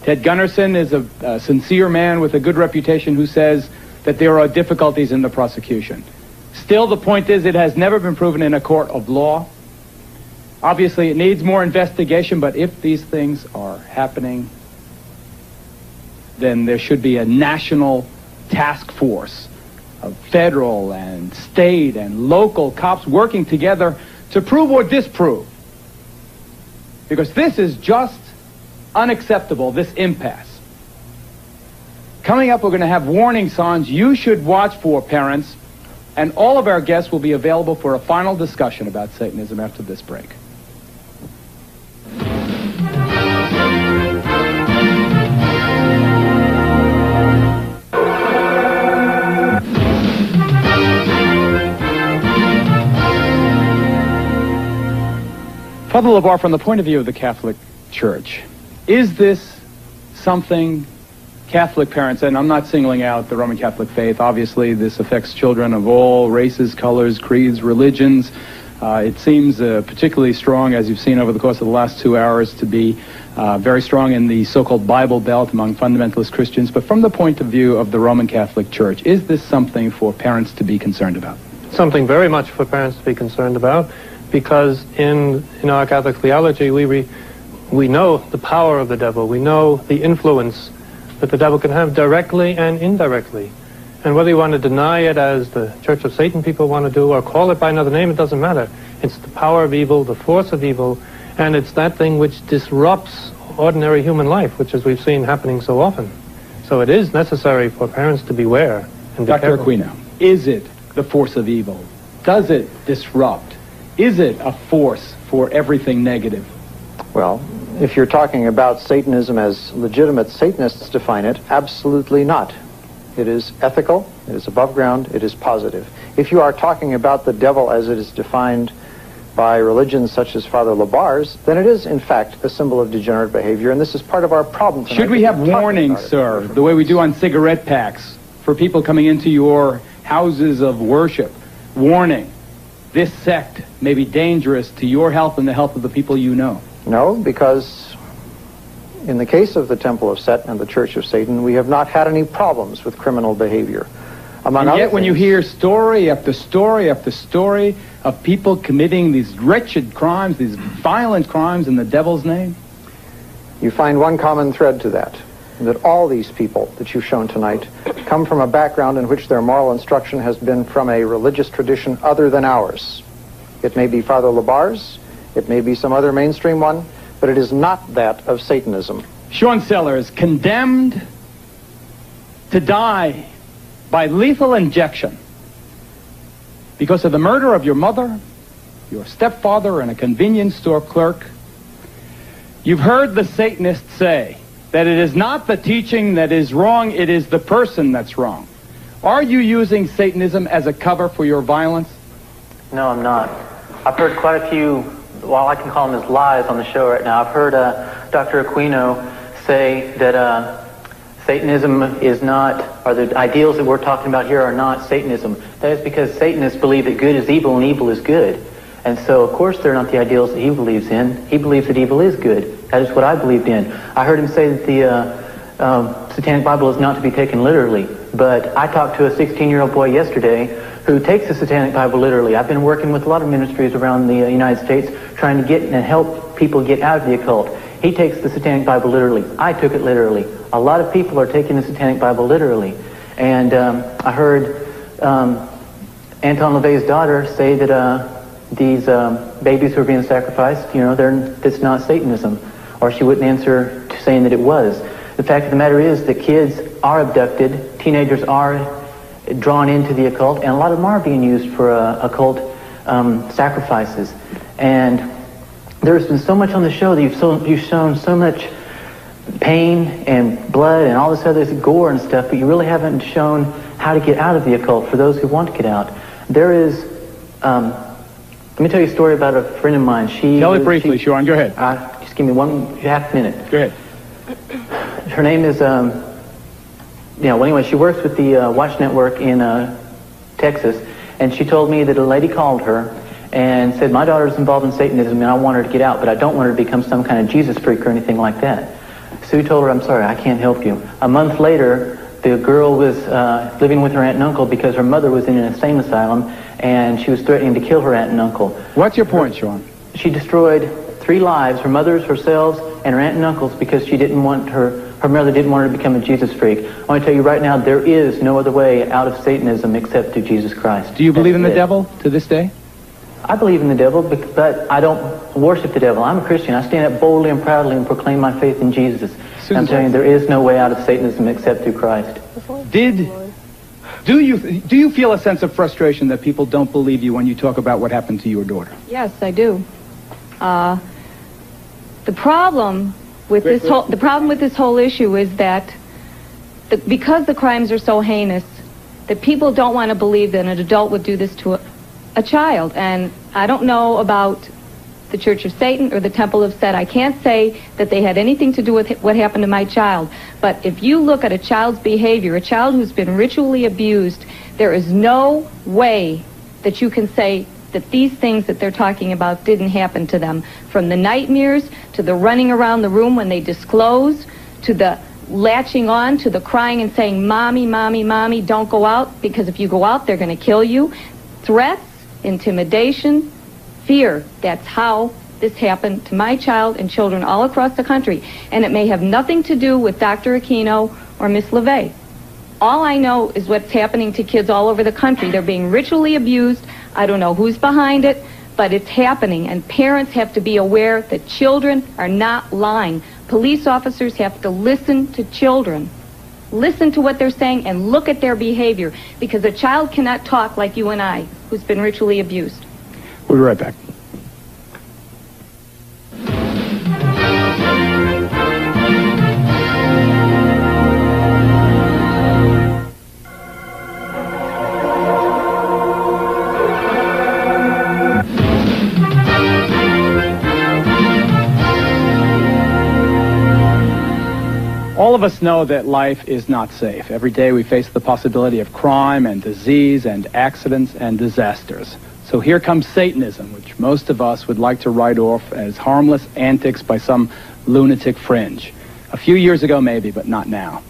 Ted Gunderson is a sincere man with a good reputation who says that there are difficulties in the prosecution. Still, the point is it has never been proven in a court of law. Obviously, it needs more investigation, but if these things are happening, then there should be a national task force of federal and state and local cops working together to prove or disprove. Because this is just unacceptable, this impasse. Coming up, we're going to have warning signs you should watch for, parents, and all of our guests will be available for a final discussion about Satanism after this break. Father LeBar, from the point of view of the Catholic Church, is this something Catholic parents, and I'm not singling out the Roman Catholic faith, obviously this affects children of all races, colors, creeds, religions. It seems particularly strong, as you've seen over the course of the last 2 hours, to be very strong in the so-called Bible Belt among fundamentalist Christians. But from the point of view of the Roman Catholic Church, is this something for parents to be concerned about? Something very much for parents to be concerned about, because in our Catholic theology, we know the power of the devil. We know the influence that the devil can have directly and indirectly. And whether you want to deny it, as the Church of Satan people want to do, or call it by another name, it doesn't matter. It's the power of evil, the force of evil, and it's that thing which disrupts ordinary human life, which, as we've seen, happening so often. So it is necessary for parents to beware and be Dr. careful. Aquino, is it the force of evil? Does it disrupt? Is it a force for everything negative? Well, if you're talking about Satanism as legitimate Satanists define it, absolutely not. It is ethical, it is above ground, it is positive. If you are talking about the devil as it is defined by religions such as Father LeBar's, then it is, in fact, a symbol of degenerate behavior, and this is part of our problem tonight. Should we have warnings, sir, the way we do on cigarette packs, for people coming into your houses of worship? Warning, this sect may be dangerous to your health and the health of the people you know. No, because in the case of the Temple of Set and the Church of Satan, we have not had any problems with criminal behavior. Among and other yet when you things, hear story after story after story of people committing these wretched crimes, these violent crimes in the devil's name, you find one common thread to that all these people that you've shown tonight come from a background in which their moral instruction has been from a religious tradition other than ours. It may be Father Labar's, it may be some other mainstream one, but it is not that of Satanism. Sean Sellers, condemned to die by lethal injection because of the murder of your mother, your stepfather, and a convenience store clerk. You've heard the Satanists say that it is not the teaching that is wrong, it is the person that's wrong. Are you using Satanism as a cover for your violence? No, I'm not. I've heard quite a few, well, I can call them as lies on the show right now. I've heard Dr. Aquino say that Satanism is not, or the ideals that we're talking about here are not Satanism. That is because Satanists believe that good is evil and evil is good. And so, of course, they're not the ideals that he believes in. He believes that evil is good. That is what I believed in. I heard him say that the Satanic Bible is not to be taken literally. But I talked to a 16-year-old boy yesterday who takes the Satanic Bible literally. I've been working with a lot of ministries around the United States trying to get and help people get out of the occult. He takes the Satanic Bible literally. I took it literally. A lot of people are taking the Satanic Bible literally. And I heard Anton LaVey's daughter say that these babies who are being sacrificed, that's not Satanism. Or she wouldn't answer to saying that it was. The fact of the matter is that kids are abducted, teenagers are drawn into the occult, and a lot of them are being used for occult sacrifices. And there's been so much on the show that you've shown so much pain and blood and all this other gore and stuff, but you really haven't shown how to get out of the occult for those who want to get out. There is, let me tell you a story about a friend of mine. Tell it briefly, Sean. Go ahead. Just give me 1.5 minutes. Go ahead. Her name is, anyway, she works with the Watch Network in Texas, and she told me that a lady called her and said, my daughter's involved in Satanism and I want her to get out, but I don't want her to become some kind of Jesus freak or anything like that. Sue told her, I'm sorry, I can't help you. A month later, the girl was living with her aunt and uncle because her mother was in an insane asylum and she was threatening to kill her aunt and uncle. What's your point, Sean? She destroyed 3 lives, her mother's, herself, and her aunt and uncle's, because she didn't want her mother didn't want her to become a Jesus freak. I want to tell you right now, there is no other way out of Satanism except through Jesus Christ. Do you believe in the devil to this day? I believe in the devil, but I don't worship the devil. I'm a Christian. I stand up boldly and proudly and proclaim my faith in Jesus. I'm telling you, there is no way out of Satanism except through Christ. Do you feel a sense of frustration that people don't believe you when you talk about what happened to your daughter? Yes, I do. The problem with this whole issue is that because the crimes are so heinous, that people don't want to believe that an adult would do this to a child. And I don't know about the Church of Satan or the Temple of Set. I can't say that they had anything to do with what happened to my child. But if you look at a child's behavior, a child who's been ritually abused, there is no way that you can say that these things that they're talking about didn't happen to them. From the nightmares, to the running around the room when they disclose, to the latching on, to the crying and saying, Mommy, Mommy, Mommy, don't go out, because if you go out, they're going to kill you. Threats, intimidation, fear. That's how this happened to my child and children all across the country. And it may have nothing to do with Dr. Aquino or Miss LaVey. All I know is what's happening to kids all over the country. They're being ritually abused. I don't know who's behind it, but it's happening. And parents have to be aware that children are not lying. Police officers have to listen to children. Listen to what they're saying and look at their behavior, because a child cannot talk like you and I, who's been ritually abused. We'll be right back. All of us know that life is not safe. Every day we face the possibility of crime and disease and accidents and disasters. So here comes Satanism, which most of us would like to write off as harmless antics by some lunatic fringe. A few years ago maybe, but not now.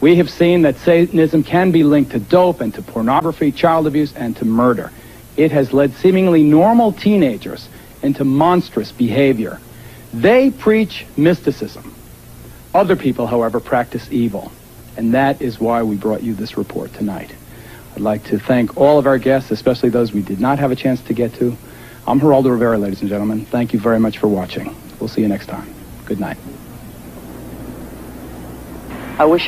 We have seen that Satanism can be linked to dope and to pornography, child abuse, and to murder. It has led seemingly normal teenagers into monstrous behavior. They preach mysticism. Other people, however, practice evil. And that is why we brought you this report tonight. I'd like to thank all of our guests, especially those we did not have a chance to get to. I'm Geraldo Rivera, ladies and gentlemen. Thank you very much for watching. We'll see you next time. Good night. I wish I